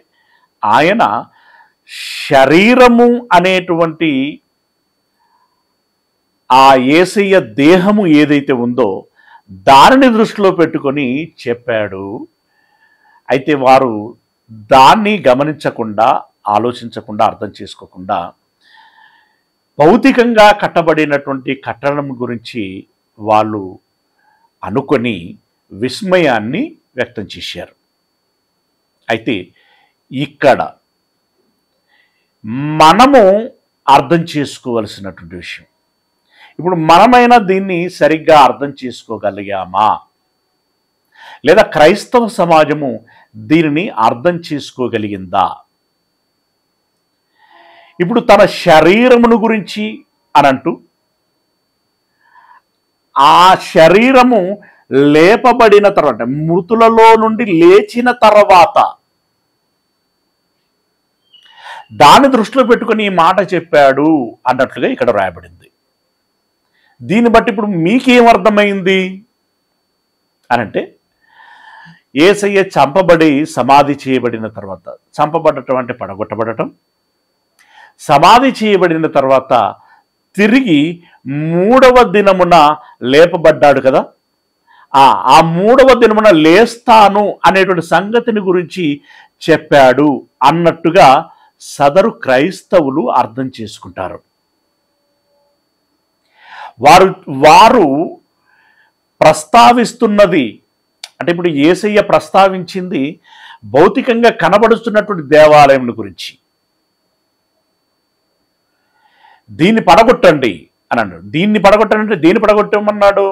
ఆయన శరీరము అనేటువంటి ఆ యేసయ్య దేహము ఏదైతే ఉందో దానిని దృష్టిలో పెట్టుకొని చెప్పాడు. అయితే వారు దాన్ని గమనించకుండా, ఆలోచించకుండా, అర్థం చేసుకోకుండా భౌతికంగా కట్టబడినటువంటి కట్టడం గురించి వాళ్ళు అనుకొని విస్మయాన్ని వ్యక్తం చేశారు. అయితే ఇక్కడ మనము అర్థం చేసుకోవలసినటువంటి విషయం, ఇప్పుడు మనమైనా దీన్ని సరిగ్గా అర్థం చేసుకోగలిగామా, లేదా క్రైస్తవ సమాజము దీనిని అర్థం చేసుకోగలిగిందా? ఇప్పుడు తన శరీరమును గురించి అనంటూ ఆ శరీరము లేపబడిన తర్వాత, మృతులలో నుండి లేచిన తర్వాత దాన్ని దృష్టిలో పెట్టుకుని ఈ మాట చెప్పాడు అన్నట్లుగా ఇక్కడ రాయబడింది. దీన్ని బట్టి ఇప్పుడు మీకేం అర్థమైంది అనంటే, యేసయ్య చంపబడి సమాధి చేయబడిన తర్వాత, చంపబడటం అంటే పడగొట్టబడటం, సమాధి చేయబడిన తర్వాత తిరిగి 3వ దినమున లేపబడ్డాడు కదా. ఆ 3వ దినమున లేస్తాను అనేటువంటి సంగతిని గురించి చెప్పాడు అన్నట్టుగా సదరు క్రైస్తవులు అర్థం చేసుకుంటారు. వారు ప్రస్తావిస్తున్నది అంటే, ఇప్పుడు యేసయ్య ప్రస్తావించింది భౌతికంగా కనబడుతున్నటువంటి దేవాలయం గురించి. దీన్ని పడగొట్టండి అని అన్నాడు. దీన్ని పడగొట్టండి అంటే దీన్ని పడగొట్టమన్నాడు?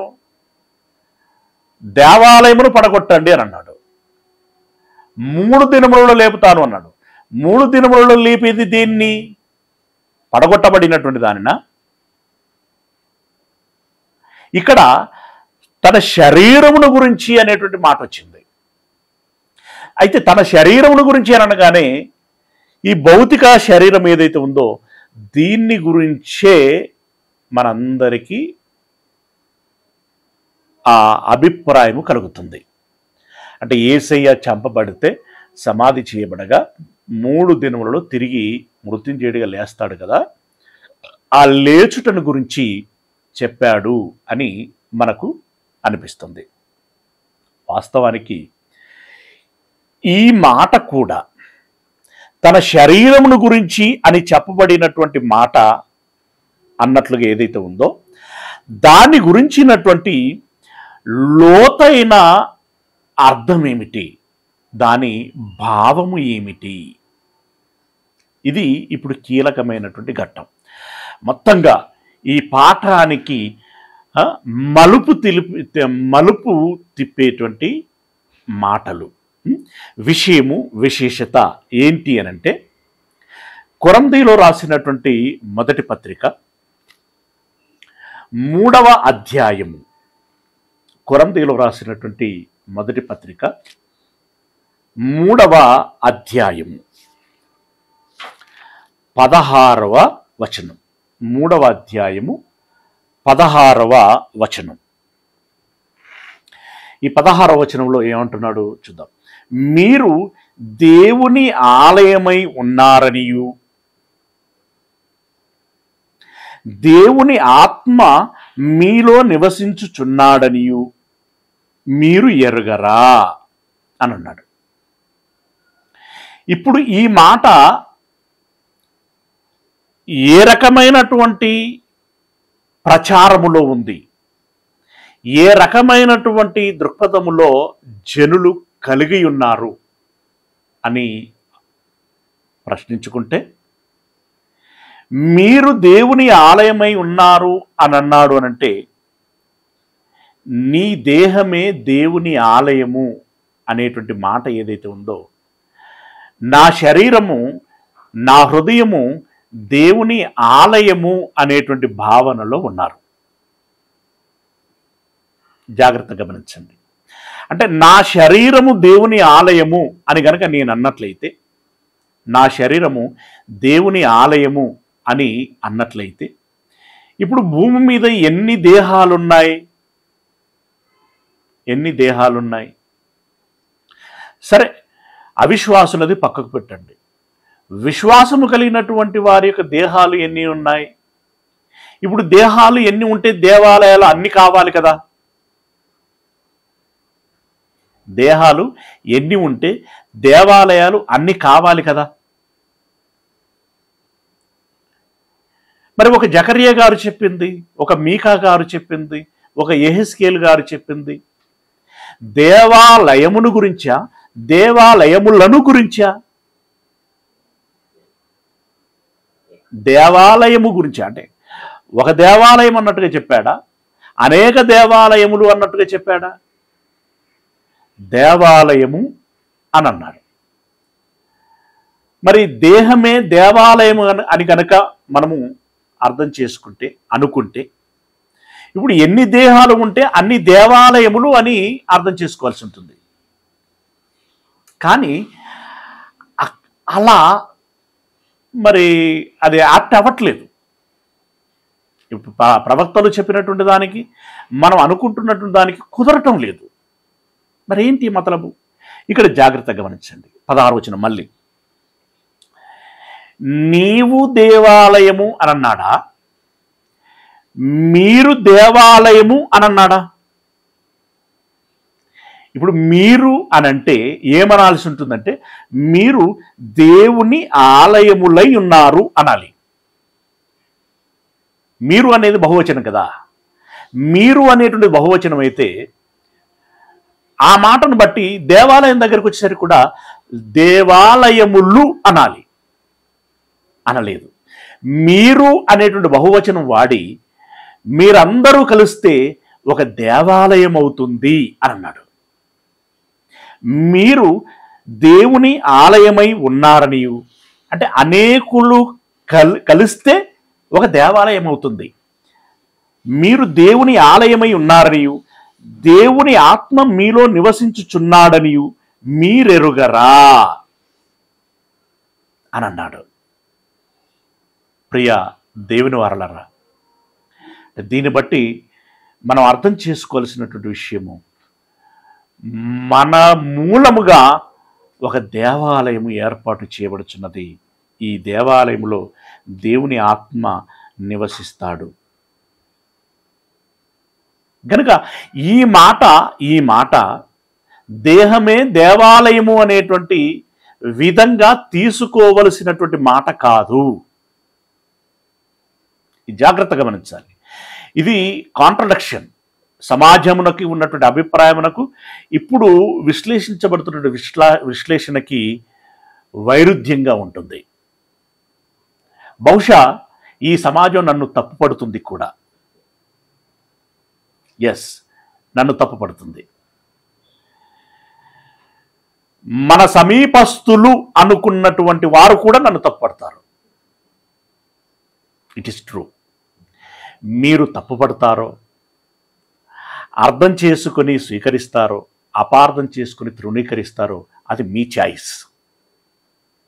దేవాలయమును పడగొట్టండి అని అన్నాడు. 3 దినములలో లేపుతాను అన్నాడు. 3 దినములలో లేపేది దేన్ని? పడగొట్టబడినటువంటి దానినా? ఇక్కడ తన శరీరమును గురించి అనేటువంటి మాట వచ్చింది. అయితే తన శరీరమును గురించి అని అనగానే ఈ భౌతిక శరీరం ఏదైతే ఉందో దీన్ని గురించే మనందరికీ ఆ అభిప్రాయము కలుగుతుంది. అంటే యేసయ్య చంపబడితే సమాధి చేయబడగా 3 దినములలో తిరిగి మృత్యుంజయుడిగా లేస్తాడు కదా, ఆ లేచుటను గురించి చెప్పాడు అని మనకు అనిపిస్తుంది. వాస్తవానికి ఈ మాట కూడా తన శరీరమును గురించి అని చెప్పబడినటువంటి మాట అన్నట్లుగా ఏదైతే ఉందో దాని గురించినటువంటి లోతైన అర్థం ఏమిటి, దాని భావము ఏమిటి, ఇది ఇప్పుడు కీలకమైనటువంటి ఘట్టం. మొత్తంగా ఈ పాఠానికి మలుపు తిప్పేటువంటి మాటలు, విషయము, విశేషత ఏంటి అనంటే, కొరంథీలో రాసినటువంటి మొదటి పత్రిక 3వ అధ్యాయము, కొరంథీలో రాసినటువంటి మొదటి పత్రిక 3వ అధ్యాయము 16వ వచనం. 3వ అధ్యాయము 16వ వచనం. ఈ 16వ వచనంలో ఏమంటున్నాడు చూద్దాం. మీరు దేవుని ఆలయమై ఉన్నారనియు దేవుని ఆత్మ మీలో నివసించుచున్నాడనియు మీరు ఎరుగరా అని అన్నాడు. ఇప్పుడు ఈ మాట ఏ రకమైనటువంటి ప్రచారములో ఉంది, ఏ రకమైనటువంటి దృక్పథములో జనులు కలిగి ఉన్నారు అని ప్రశ్నించుకుంటే, మీరు దేవుని ఆలయమై ఉన్నారు అని అన్నాడు అనంటే, నీ దేహమే దేవుని ఆలయము అనేటువంటి మాట ఏదైతే ఉందో, నా శరీరము నా హృదయము దేవుని ఆలయము అనేటువంటి భావనలో ఉన్నారు. జాగ్రత్తగా గమనించండి. అంటే నా శరీరము దేవుని ఆలయము అని గనక నేను అన్నట్లయితే, నా శరీరము దేవుని ఆలయము అని అన్నట్లయితే, ఇప్పుడు భూమి మీద ఎన్ని దేహాలున్నాయి? ఎన్ని దేహాలున్నాయి? సరే, అవిశ్వాసులది పక్కకు పెట్టండి. విశ్వాసము కలిగినటువంటి వారి యొక్క దేహాలు ఎన్ని ఉన్నాయి? ఇప్పుడు దేహాలు ఎన్ని ఉంటే దేవాలయాలు అన్ని కావాలి కదా. దేహాలు ఎన్ని ఉంటే దేవాలయాలు అన్ని కావాలి కదా. మరి ఒక జకర్యా గారు చెప్పింది, ఒక మీకా గారు చెప్పింది, ఒక యెహెజ్కేలు గారు చెప్పింది దేవాలయమును గురించా, దేవాలయములను గురించా? దేవాలయము గురించి అంటే ఒక దేవాలయం అన్నట్టుగా చెప్పాడా? అనేక దేవాలయములు అన్నట్టుగా చెప్పాడా? దేవాలయము అని అన్నాడు. మరి దేహమే దేవాలయము అని కనుక మనము అర్థం చేసుకుంటే, అనుకుంటే, ఇప్పుడు ఎన్ని దేహాలు ఉంటే అన్ని దేవాలయములు అని అర్థం చేసుకోవాల్సి ఉంటుంది. కానీ అలా మరి అది యాప్ట్ అవ్వట్లేదు. ఇప్పుడు ప్రవక్తలు చెప్పినటువంటి దానికి మనం అనుకుంటున్నటువంటి దానికి కుదరటం లేదు. మరి ఏంటి మతలబు? ఇక్కడ జాగ్రత్తగా గమనించండి. 16వ వచనం మళ్ళీ, నీవు దేవాలయము అని అన్నాడా, మీరు దేవాలయము అని అన్నాడా? ఇప్పుడు మీరు అనంటే ఏమనాల్సి ఉంటుందంటే, మీరు దేవుని ఆలయములై ఉన్నారు అనాలి. మీరు అనేది బహువచనం కదా. మీరు అనేటువంటి బహువచనం అయితే ఆ మాటను బట్టి దేవాలయం దగ్గరికి వచ్చేసరికి కూడా దేవాలయములు అనాలి. అనలేదు. మీరు అనేటువంటి బహువచనం వాడి మీరందరూ కలిస్తే ఒక దేవాలయం అవుతుంది అని అన్నాడు. మీరు దేవుని ఆలయమై ఉన్నారనియు అంటే అనేకులు కలిస్తే ఒక దేవాలయం అవుతుంది. మీరు దేవుని ఆలయమై ఉన్నారనియు దేవుని ఆత్మ మీలో నివసించుచున్నాడనియు మీరెరుగరా అని అన్నాడు. ప్రియ దేవుని వారలారా, దీన్ని బట్టి మనం అర్థం చేసుకోవాల్సినటువంటి విషయము, మన మూలముగా ఒక దేవాలయము ఏర్పాటు చేయబడుచున్నది. ఈ దేవాలయంలో దేవుని ఆత్మ నివసిస్తాడు. గనుక ఈ మాట దేహమే దేవాలయము అనేటువంటి విధంగా తీసుకోవలసినటువంటి మాట కాదు. జాగ్రత్తగా గమనించాలి. ఇది కాంట్రడిక్షన్. సమాజమునకి ఉన్నటువంటి అభిప్రాయమునకు ఇప్పుడు విశ్లేషించబడుతున్న విశ్లేషణకి వైరుధ్యంగా ఉంటుంది. బహుశా ఈ సమాజం నన్ను తప్పుపడుతుంది కూడా. నన్ను తప్పుపడుతుంది. మన సమీపస్తులు అనుకున్నటువంటి వారు కూడా నన్ను తప్పుపడతారు. It is true. మీరు తప్పుపడతారో, అర్థం చేసుకుని స్వీకరిస్తారో, అపార్థం చేసుకుని తృణీకరిస్తారో అది మీ చాయిస్.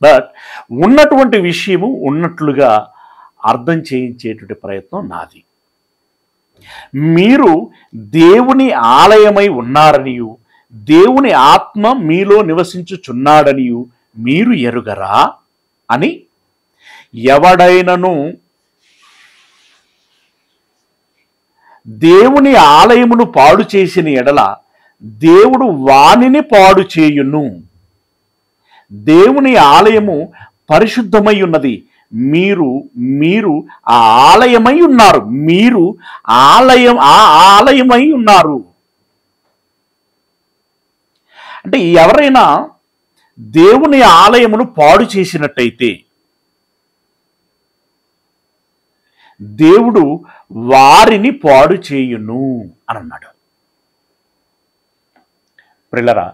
బట్ ఉన్నటువంటి విషయము ఉన్నట్లుగా అర్థం చేయించేటువంటి ప్రయత్నం నాది. మీరు దేవుని ఆలయమై ఉన్నారనియు, దేవుని ఆత్మ మీలో నివసించుచున్నాడనియు మీరు ఎరుగరా అని ఎవడైనను దేవుని ఆలయమును పాడు చేసిన ఎడల దేవుడు వానిని పాడు చేయును. దేవుని ఆలయము పరిశుద్ధమై ఉన్నది, మీరు ఆ ఆలయమై ఉన్నారు. మీరు ఆలయమై ఉన్నారు. అంటే ఎవరైనా దేవుని ఆలయమును పాడు చేసినట్టయితే దేవుడు వారిని పాడు చేయును అని అన్నాడు. ప్రియులారా,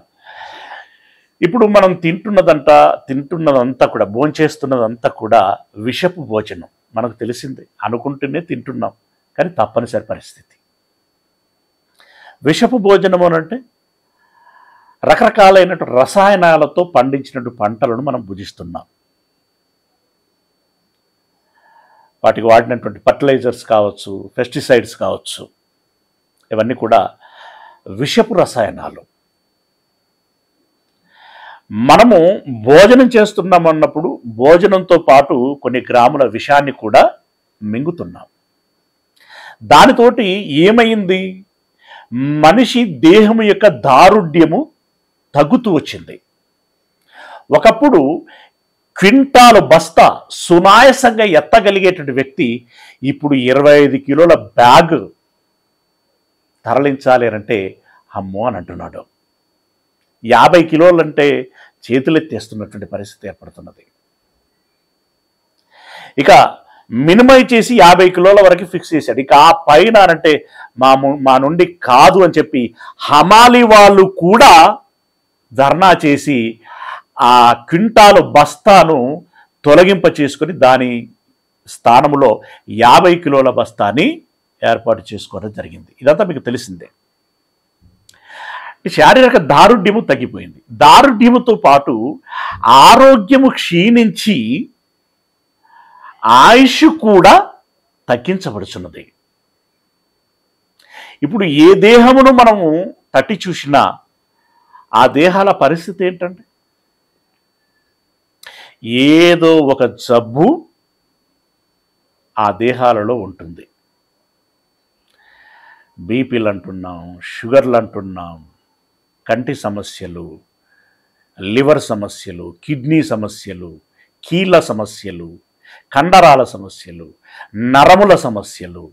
ఇప్పుడు మనం తింటున్నదంతా కూడా, భోంచేస్తున్నదంతా కూడా విషపు భోజనం. మనకు తెలిసిందే, అనుకుంటూనే తింటున్నాం, కానీ తప్పనిసరి పరిస్థితి. విషపు భోజనం అనంటే రకరకాలైన రసాయనాలతో పండించినట్టు పంటలను మనం భుజిస్తున్నాం. వాటికి వాడినటువంటి ఫర్టిలైజర్స్ కావచ్చు, పెస్టిసైడ్స్ కావచ్చు, ఇవన్నీ కూడా విషపు రసాయనాలు. మనము భోజనం చేస్తున్నామన్నప్పుడు భోజనంతో పాటు కొన్ని గ్రాముల విషాన్ని కూడా మింగుతున్నాం. దానితోటి ఏమైంది? మనిషి దేహము యొక్క దారుఢ్యము తగ్గుతూ వచ్చింది. ఒకప్పుడు క్వింటాలు బస్తా సునాయాసంగా ఎత్తగలిగేటువంటి వ్యక్తి ఇప్పుడు 25 కిలోల బ్యాగ్ తరలించాలి అంటే అమ్మో అని అంటున్నాడు. 50 కిలోలంటే చేతులెత్తేస్తున్నటువంటి పరిస్థితి ఏర్పడుతున్నది. ఇక మినిమై చేసి 50 కిలోల వరకు ఫిక్స్ చేశాడు. ఇక ఆ పైన అంటే మా నుండి కాదు అని చెప్పి హమాలి వాళ్ళు కూడా ధర్నా చేసి ఆ క్వింటాలు బస్తాను తొలగింప చేసుకొని దాని స్థానంలో 50 కిలోల బస్తాని ఏర్పాటు చేసుకోవడం జరిగింది. ఇదంతా మీకు తెలిసిందే. శారీరక దారుఢ్యము తగ్గిపోయింది. దారుఢ్యముతో పాటు ఆరోగ్యము క్షీణించి ఆయుష్ కూడా తగ్గించబడుచున్నది. ఇప్పుడు ఏ దేహమును మనము తట్టి చూసినా ఆ దేహాల పరిస్థితి ఏంటంటే ఏదో ఒక జబ్బు ఆ దేహాలలో ఉంటుంది. బీపీలు అంటున్నాం, షుగర్లు అంటున్నాం, కంటి సమస్యలు, లివర్ సమస్యలు, కిడ్నీ సమస్యలు, కీళ్ళ సమస్యలు, కండరాల సమస్యలు, నరముల సమస్యలు.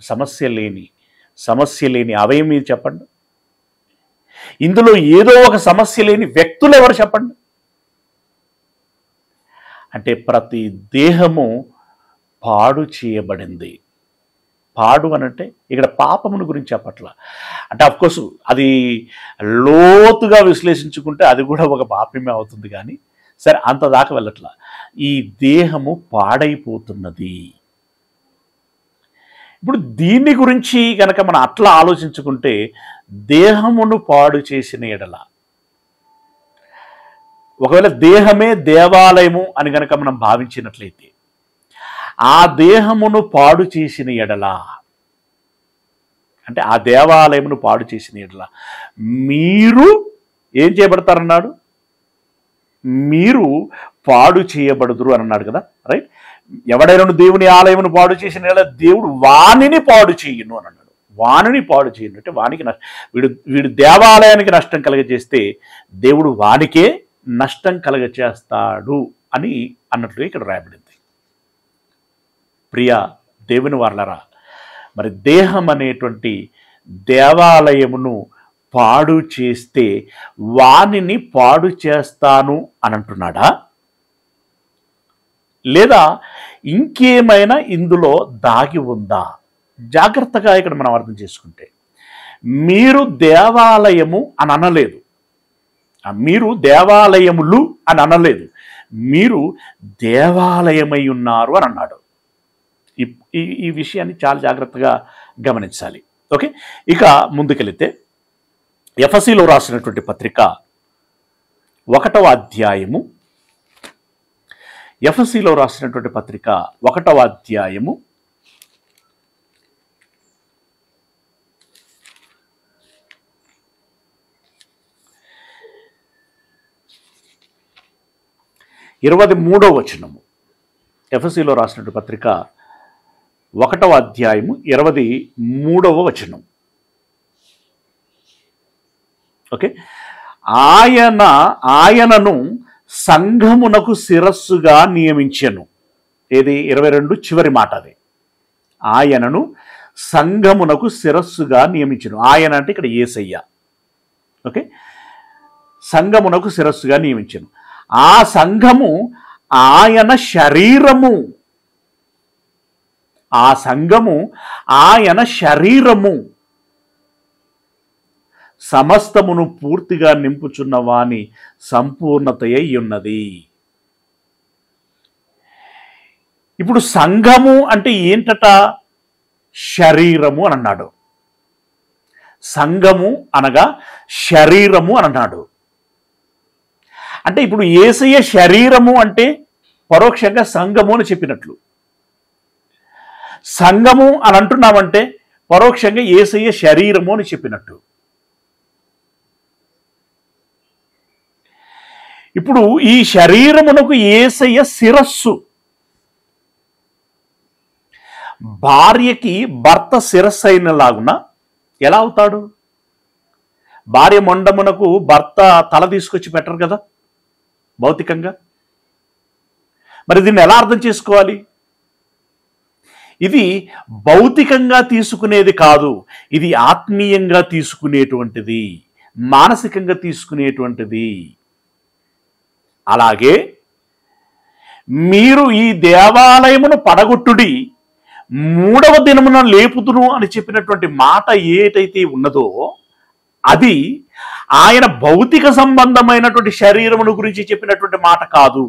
సమస్య లేని అవయం మీరు చెప్పండి. ఇందులో ఏదో ఒక సమస్య లేని వ్యక్తులు ఎవరు చెప్పండి? అంటే ప్రతి దేహము పాడు చేయబడింది. పాడు అనంటే ఇక్కడ పాపమును గురించి చెప్పట్ల. అంటే అఫ్కోర్స్ అది లోతుగా విశ్లేషించుకుంటే అది కూడా ఒక పాపమే అవుతుంది, కానీ సరే అంత దాకా వెళ్ళట్లా. ఈ దేహము పాడైపోతున్నది. ఇప్పుడు దీన్ని గురించి కనుక మనం అట్లా ఆలోచించుకుంటే దేహమును పాడు చేసిన ఎడల, ఒకవేళ దేహమే దేవాలయము అని కనుక మనం భావించినట్లయితే ఆ దేహమును పాడు చేసిన ఎడల, అంటే ఆ దేవాలయమును పాడు చేసిన ఎడల మీరు ఏం చేయబడతారన్నాడు? మీరు పాడు చేయబడుదురు అని అన్నాడు కదా, రైట్? ఎవడైనా దేవుని ఆలయమును పాడు చేసిన ఎడల దేవుడు వానిని పాడు చేయును అని అన్నాడు. వానిని పాడు చేయను అంటే వానికి వీడు దేవాలయానికి నష్టం కలగజేస్తే దేవుడు వానికే నష్టం కలగచేస్తాడు అని అన్నట్లుగా ఇక్కడ రాయబడింది. ప్రియ దేవుని వారలారా, మరి దేహం అనేటువంటి దేవాలయమును పాడు చేస్తే వానిని పాడు చేస్తాను అని అంటున్నాడా? లేదా ఇంకేమైనా ఇందులో దాగి ఉందా? జాగ్రత్తగా ఇక్కడ మనం అర్థం చేసుకుంటే, మీరు దేవాలయము అని అనలేదు, మీరు దేవాలయములు అని అనలేదు, మీరు దేవాలయమై ఉన్నారు అని అన్నాడు. ఈ ఈ విషయాన్ని చాలా జాగ్రత్తగా గమనించాలి. ఓకే, ఇక ముందుకెళితే ఎఫెసీలో రాసినటువంటి పత్రిక 1వ అధ్యాయము, ఎఫెసీలో రాసినటువంటి పత్రిక 1వ అధ్యాయము 23వ వచనము. ఎఫెసీలో రాసినటువంటి పత్రిక 1వ అధ్యాయము 23వ వచనం. ఓకే, ఆయనను సంఘమునకు శిరస్సుగా నియమించెను. ఏది 22 చివరి మాట అది. ఆయనను సంఘమునకు శిరస్సుగా నియమించెను. ఆయన అంటే ఇక్కడ యేసయ్య. ఓకే, సంఘమునకు శిరస్సుగా నియమించెను. ఆ సంఘము ఆయన శరీరము. ఆ సంఘము ఆయన శరీరము. సమస్తమును పూర్తిగా నింపుచున్న వాని సంపూర్ణతయై ఉన్నది. ఇప్పుడు సంఘము అంటే ఏంటట? శరీరము అని అన్నాడు. సంఘము అనగా శరీరము అని అన్నాడు. అంటే ఇప్పుడు యేసయ్య శరీరము అంటే పరోక్షంగా సంఘము అని చెప్పినట్లు. సంఘము అని అంటున్నామంటే పరోక్షంగా యేసయ్య శరీరము అని చెప్పినట్టు. ఇప్పుడు ఈ శరీరమునకు యేసయ్య శిరస్సు. భార్యకి భర్త శిరస్సు అయినలాగున ఎలా అవుతాడు? భార్య మొండమునకు భర్త తల తీసుకొచ్చి పెట్టరు కదా భౌతికంగా. మరి దీన్ని ఎలా అర్థం చేసుకోవాలి? ఇది భౌతికంగా తీసుకునేది కాదు, ఇది ఆత్మీయంగా తీసుకునేటువంటిది, మానసికంగా తీసుకునేటువంటిది. అలాగే మీరు ఈ దేవాలయమును పడగొట్టుడి, 3వ దినమున లేపుదును అని చెప్పినటువంటి మాట ఏదైతే ఉన్నదో అది ఆయన భౌతిక సంబంధమైనటువంటి శరీరమును గురించి చెప్పినటువంటి మాట కాదు.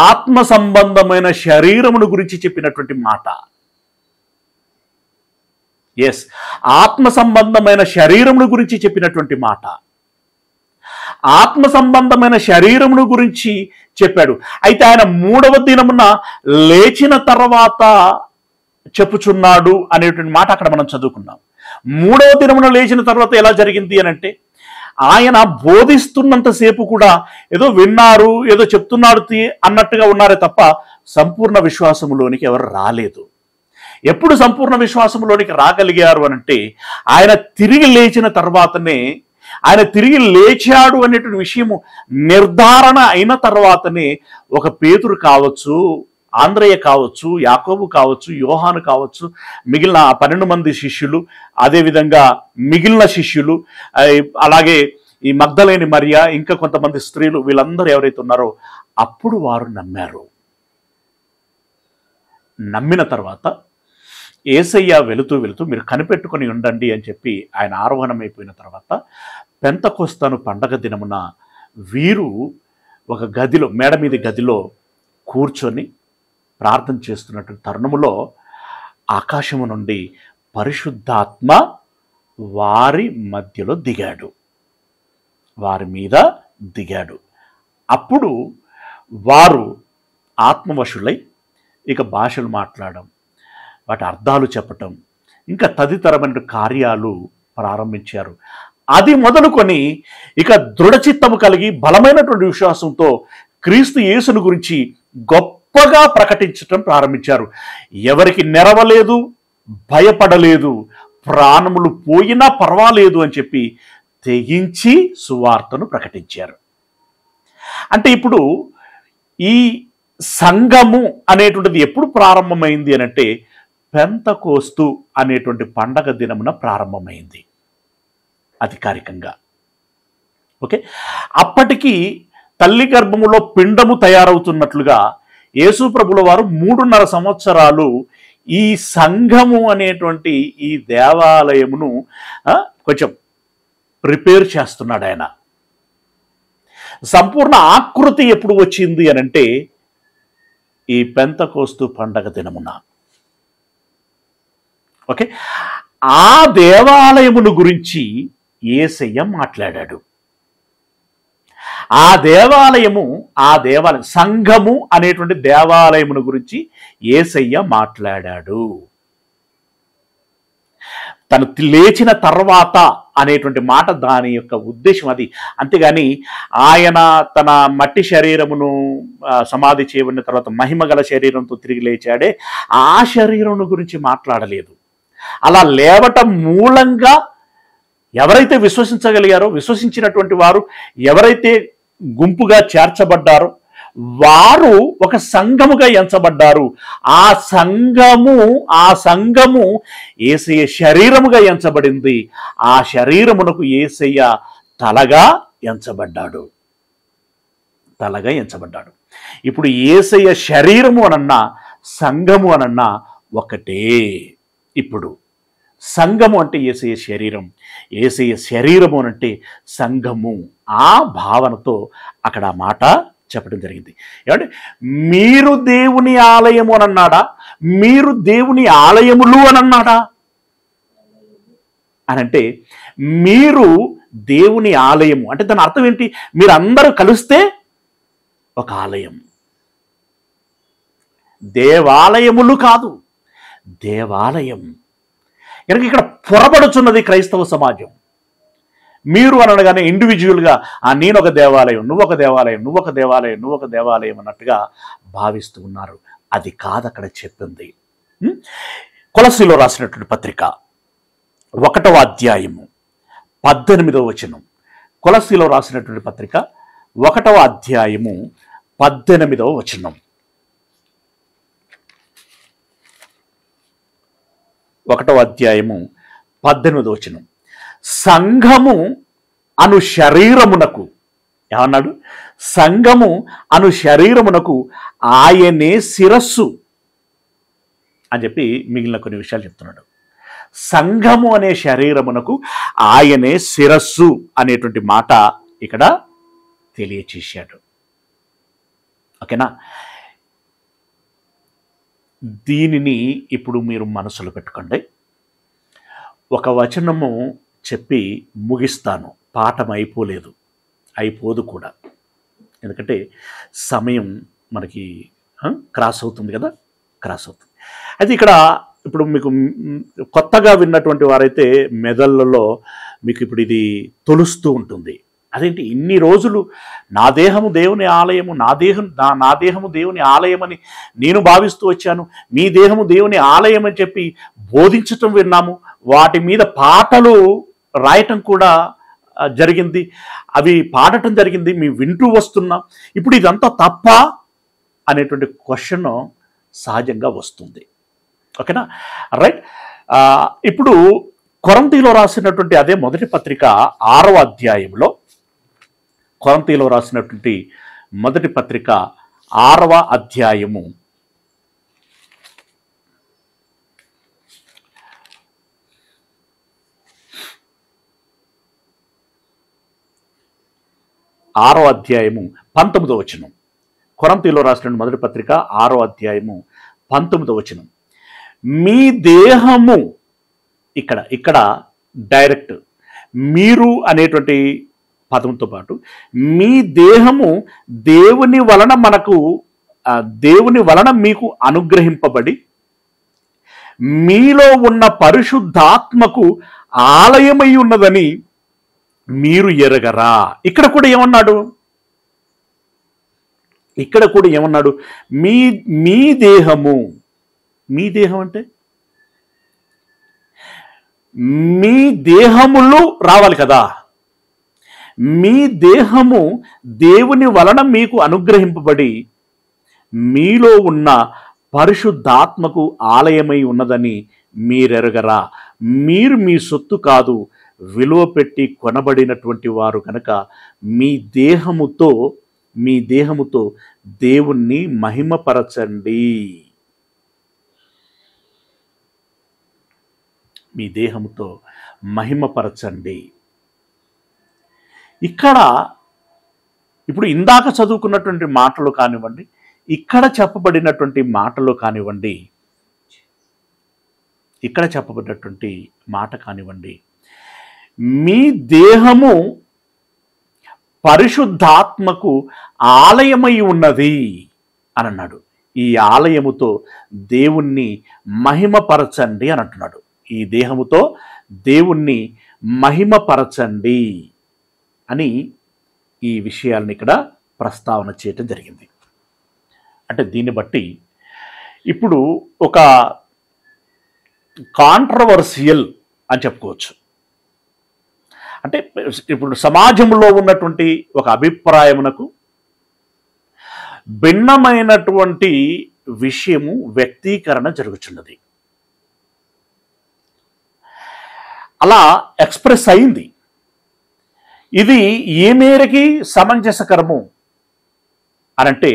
ఆత్మ సంబంధమైన శరీరమును గురించి చెప్పినటువంటి మాట. ఎస్, ఆత్మ సంబంధమైన శరీరమును గురించి చెప్పినటువంటి మాట. ఆత్మ సంబంధమైన శరీరమును గురించి చెప్పాడు. అయితే ఆయన 3వ దినమున లేచిన తర్వాత చెప్పుచున్నాడు అనేటువంటి మాట అక్కడ మనం చదువుకున్నాం. 3వ దినమున లేచిన తర్వాత ఎలా జరిగింది అని అంటే, ఆయన బోధిస్తున్నంతసేపు కూడా ఏదో విన్నారు, ఏదో చెప్తున్నాడు అన్నట్టుగా ఉన్నారే తప్ప సంపూర్ణ విశ్వాసములోనికి ఎవరు రాలేదు. ఎప్పుడు సంపూర్ణ విశ్వాసములోనికి రాగలిగారు అనంటే, ఆయన తిరిగి లేచిన తర్వాతనే, ఆయన తిరిగి లేచాడు అనేటువంటి విషయము నిర్ధారణ అయిన తర్వాతనే ఒక పేతురు కావచ్చు, ఆంద్రయ్య కావచ్చు, యాకోబు కావచ్చు, యోహాను కావచ్చు, మిగిలిన 12 మంది శిష్యులు, అదేవిధంగా మిగిలిన శిష్యులు, అలాగే ఈ మగ్దలేని మరియా, ఇంకా కొంతమంది స్త్రీలు, వీళ్ళందరూ ఎవరైతే ఉన్నారో అప్పుడు వారు నమ్మారు. నమ్మిన తర్వాత యేసయ్య వెళుతూ వెళుతూ మీరు కనిపెట్టుకొని ఉండండి అని చెప్పి ఆయన ఆరోహణమైపోయిన తర్వాత పెంతెకొస్తు పండగ దినమున వీరు ఒక గదిలో, మేడ మీది గదిలో కూర్చొని ప్రార్థన చేస్తున్నట్టు తరుణములో ఆకాశము నుండి పరిశుద్ధాత్మ వారి మధ్యలో దిగాడు, వారి మీద దిగాడు. అప్పుడు వారు ఆత్మవశులై ఇక భాషలు మాట్లాడడం, వాటి అర్థాలు చెప్పటం, ఇంకా తదితరమైన కార్యాలు ప్రారంభించారు. అది మొదలుకొని ఇక దృఢచిత్తము కలిగి బలమైనటువంటి విశ్వాసంతో క్రీస్తు యేసును గురించి గొప్పగా ప్రకటించటం ప్రారంభించారు. ఎవరికి నెరవలేదు, భయపడలేదు, ప్రాణములు పోయినా పర్వాలేదు అని చెప్పి తెగించి సువార్తను ప్రకటించారు. అంటే ఇప్పుడు ఈ సంఘము అనేటువంటిది ఎప్పుడు ప్రారంభమైంది అనంటే పెంతెకొస్తు అనేటువంటి పండగ దినమున ప్రారంభమైంది అధికారికంగా. ఓకే, అప్పటికి తల్లి గర్భములో పిండము తయారవుతున్నట్లుగా యేసు ప్రభుల వారు 3.5 సంవత్సరాలు ఈ సంఘము అనేటువంటి ఈ దేవాలయమును కొంచెం ప్రిపేర్ చేస్తున్నాడు ఆయన. సంపూర్ణ ఆకృతి ఎప్పుడు వచ్చింది అనంటే ఈ పెంతకోస్తు పండగ దినమున. ఓకే, ఆ దేవాలయమును గురించి యేసయ్య మాట్లాడాడు. ఆ దేవాలయం సంఘము అనేటువంటి దేవాలయమును గురించి యేసయ్య మాట్లాడాడు. తను లేచిన తర్వాత అనేటువంటి మాట దాని యొక్క ఉద్దేశం అది. అంతేగాని ఆయన తన మట్టి శరీరమును సమాధి చేయబడిన తర్వాత మహిమ గల శరీరంతో తిరిగి లేచాడే, ఆ శరీరం గురించి మాట్లాడలేదు. అలా లేవటం మూలంగా ఎవరైతే విశ్వసించగలిగారో, విశ్వసించినటువంటి వారు ఎవరైతే గుంపుగా చేర్చబడ్డారో వారు ఒక సంఘముగా ఎంచబడ్డారు. ఆ సంఘము యేసయ్య శరీరముగా ఎంచబడింది. ఆ శరీరమునకు యేసయ్య తలగా ఎంచబడ్డాడు. ఇప్పుడు యేసయ్య శరీరము అనన్నా సంఘము అనన్నా ఒకటే. ఇప్పుడు సంఘము అంటే యేసయ్య శరీరం, యేసయ్య శరీరము అంటే సంఘము. ఆ భావనతో అక్కడ ఆ మాట చెప్పడం జరిగింది. ఏమంటే మీరు దేవుని ఆలయము అని అన్నాడా, మీరు దేవుని ఆలయములు అని అన్నాడా అని అంటే, మీరు దేవుని ఆలయము అంటే దాని అర్థం ఏంటి? మీరు అందరూ కలిస్తే ఒక ఆలయం. దేవాలయములు కాదు, దేవాలయం. కనుక ఇక్కడ పొరబడుచున్నది క్రైస్తవ సమాజం. మీరు అనగానే ఇండివిజువల్గా నేను ఒక దేవాలయం, నువ్వొక దేవాలయం, నువ్వొక దేవాలయం, నువ్వొక దేవాలయం అన్నట్టుగా భావిస్తూ ఉన్నారు. అది కాదు అక్కడ చెప్పింది. కొలస్సీలో రాసినటువంటి పత్రిక 1వ అధ్యాయము 18వ వచనం. కొలస్సీలో రాసినటువంటి పత్రిక 1వ అధ్యాయము 18వ వచనం. 1వ అధ్యాయము 18వ వచనం. సంఘము అను శరీరమునకు, ఏమన్నాడు? సంఘము అను శరీరమునకు ఆయనే శిరస్సు అని చెప్పి మిగిలిన కొన్ని విషయాలు చెప్తున్నాడు. సంఘము అనే శరీరమునకు ఆయనే శిరస్సు అనేటువంటి మాట ఇక్కడ తెలియచేశాడు. ఓకేనా? దీనిని ఇప్పుడు మీరు మనసులో పెట్టుకోండి. ఒక వచనము చెప్పి ముగిస్తాను. పాఠం అయిపోదు కూడా, ఎందుకంటే సమయం మనకి క్రాస్ అవుతుంది కదా, క్రాస్ అవుతుంది. అయితే ఇక్కడ ఇప్పుడు మీకు కొత్తగా విన్నటువంటి వారైతే మెదళ్ళలో మీకు ఇప్పుడు ఇది తొలుస్తూ ఉంటుంది. అదేంటి ఇన్ని రోజులు నా దేహము దేవుని ఆలయము, నా దేహము దేవుని ఆలయమని నేను భావిస్తూ వచ్చాను, మీ దేహము దేవుని ఆలయం అని చెప్పి బోధించటం విన్నాము, వాటి మీద పాటలు రాయటం కూడా జరిగింది, అవి పాడటం జరిగింది, మేము వింటూ వస్తున్నాం. ఇప్పుడు ఇదంతా తప్ప అనేటువంటి క్వశ్చన్ సహజంగా వస్తుంది. ఓకేనా? రైట్. ఇప్పుడు కొరంథీలో రాసినటువంటి అదే మొదటి పత్రిక 6వ అధ్యాయంలో, కొరంథీలో రాసినటువంటి మొదటి పత్రిక 6వ అధ్యాయము 6వ అధ్యాయము 19వ వచనం. కొరంథీలో రాసిన మొదటి పత్రిక 6వ అధ్యాయము 19వ వచనం. మీ దేహము, ఇక్కడ డైరెక్ట్ మీరు అనేటువంటి పదంతో పాటు మీ దేహము దేవుని వలన మీకు అనుగ్రహింపబడి మీలో ఉన్న పరిశుద్ధాత్మకు ఆలయమై ఉన్నదని మీరు ఎరగరా. ఇక్కడ కూడా ఏమన్నాడు? మీ దేహము, మీ దేహం అంటే మీ దేహములు రావాలి కదా. మీ దేహము దేవుని వలన మీకు అనుగ్రహింపబడి మీలో ఉన్న పరిశుద్ధాత్మకు ఆలయమై ఉన్నదని మీరెరగరా. మీరు మీ సొత్తు కాదు, విలువ పెట్టి కొనబడినటువంటి వారు కనుక మీ దేహముతో దేవుణ్ణి మహిమపరచండి. మీ దేహముతో మహిమపరచండి. ఇక్కడ ఇప్పుడు ఇందాక చదువుకున్నటువంటి మాటలు కానివ్వండి, ఇక్కడ చెప్పబడినటువంటి మాటలు కానివ్వండి, ఇక్కడ చెప్పబడినటువంటి మాట కానివ్వండి, మీ దేహము పరిశుద్ధాత్మకు ఆలయమై ఉన్నది అని అన్నాడు. ఈ ఆలయముతో దేవుణ్ణి మహిమపరచండి అని అంటున్నాడు. ఈ దేహముతో దేవుణ్ణి మహిమపరచండి అని ఈ విషయాలను ఇక్కడ ప్రస్తావన చేయటం జరిగింది. అంటే దీన్ని బట్టి ఇప్పుడు ఒక కాంట్రవర్సియల్ అని చెప్పుకోవచ్చు. అంటే ఇప్పుడు సమాజంలో ఉన్నటువంటి ఒక అభిప్రాయమునకు భిన్నమైనటువంటి విషయము వ్యక్తీకరణ జరుగుతున్నది. అలా ఎక్స్ప్రెస్ అయింది. ఇది ఏ మేరకి సమంజసకరము అనంటే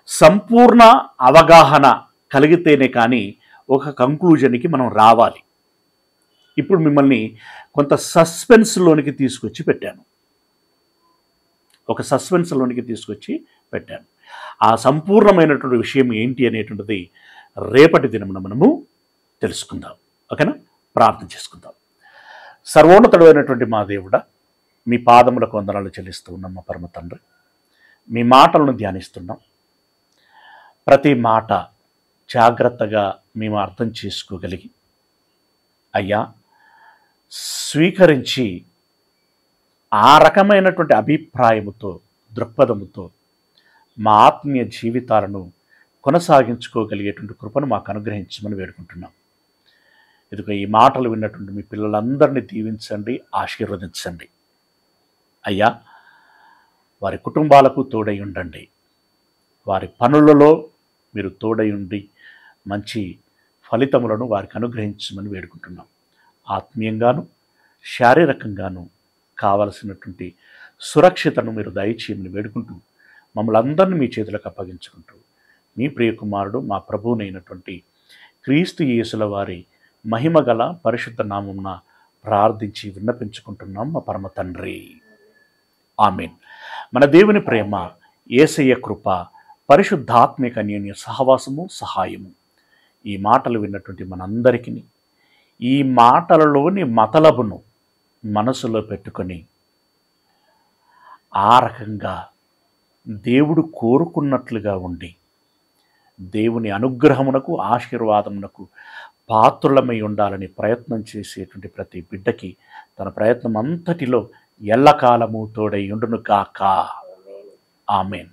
సంపూర్ణ అవగాహన కలిగితేనే కానీ ఒక కంక్లూజన్కి మనం రావాలి. ఇప్పుడు మిమ్మల్ని కొంత సస్పెన్స్లోనికి తీసుకొచ్చి పెట్టాను. ఆ సంపూర్ణమైనటువంటి విషయం ఏంటి అనేటువంటిది రేపటి దినమున మనము తెలుసుకుందాం. ఓకేనా? ప్రార్థన చేసుకుందాం. సర్వోన్నతుడైనటువంటి మా దేవుడా, మీ పాదములకు వందనాలు చెల్లిస్తూ ఉన్నాం. మా పరమ తండ్రి, మీ మాటలను ధ్యానిస్తున్నాం. ప్రతి మాట జాగ్రత్తగా మేము అర్థం చేసుకోగలిగి అయ్యా స్వీకరించి ఆ రకమైనటువంటి అభిప్రాయముతో, దృక్పథముతో మా ఆత్మీయ జీవితాలను కొనసాగించుకోగలిగేటువంటి కృపను మాకు అనుగ్రహించమని వేడుకుంటున్నాం. ఇదిగో ఈ మాటలు విన్నటువంటి మీ పిల్లలందరినీ దీవించండి, ఆశీర్వదించండి. అయ్యా వారి కుటుంబాలకు తోడై ఉండండి. వారి పనులలో మీరు తోడై ఉండి మంచి ఫలితములను వారికి అనుగ్రహించమని వేడుకుంటున్నాం. ఆత్మీయంగాను శారీరకంగాను కావలసినటువంటి సురక్షితను మీరు దయచేయమని వేడుకుంటూ మమ్మల్ని అందరినీ మీ చేతులకు అప్పగించుకుంటూ మీ ప్రియకుమారుడు మా ప్రభువునైనటువంటి క్రీస్తు యేసుల వారి మహిమగల పరిశుద్ధ నామమున ప్రార్థించి విన్నపించుకుంటున్నాం మా పరమ తండ్రి. ఆమేన్. మన దేవుని ప్రేమ, యేసయ్య కృప, పరిశుద్ధాత్మిక అన్యోన్య సహవాసము, సహాయము ఈ మాటలు విన్నటువంటి మనందరికీ ఈ మాటలలోని మతలబును మనసులో పెట్టుకొని ఆ రకంగా దేవుడు కోరుకున్నట్లుగా ఉండి దేవుని అనుగ్రహమునకు, ఆశీర్వాదమునకు పాత్రులమై ఉండాలని ప్రయత్నం చేసేటువంటి ప్రతి బిడ్డకి తన ప్రయత్నం అంతటిలో ఎల్లకాలము తోడై ఉండును కాక. ఆమేన్.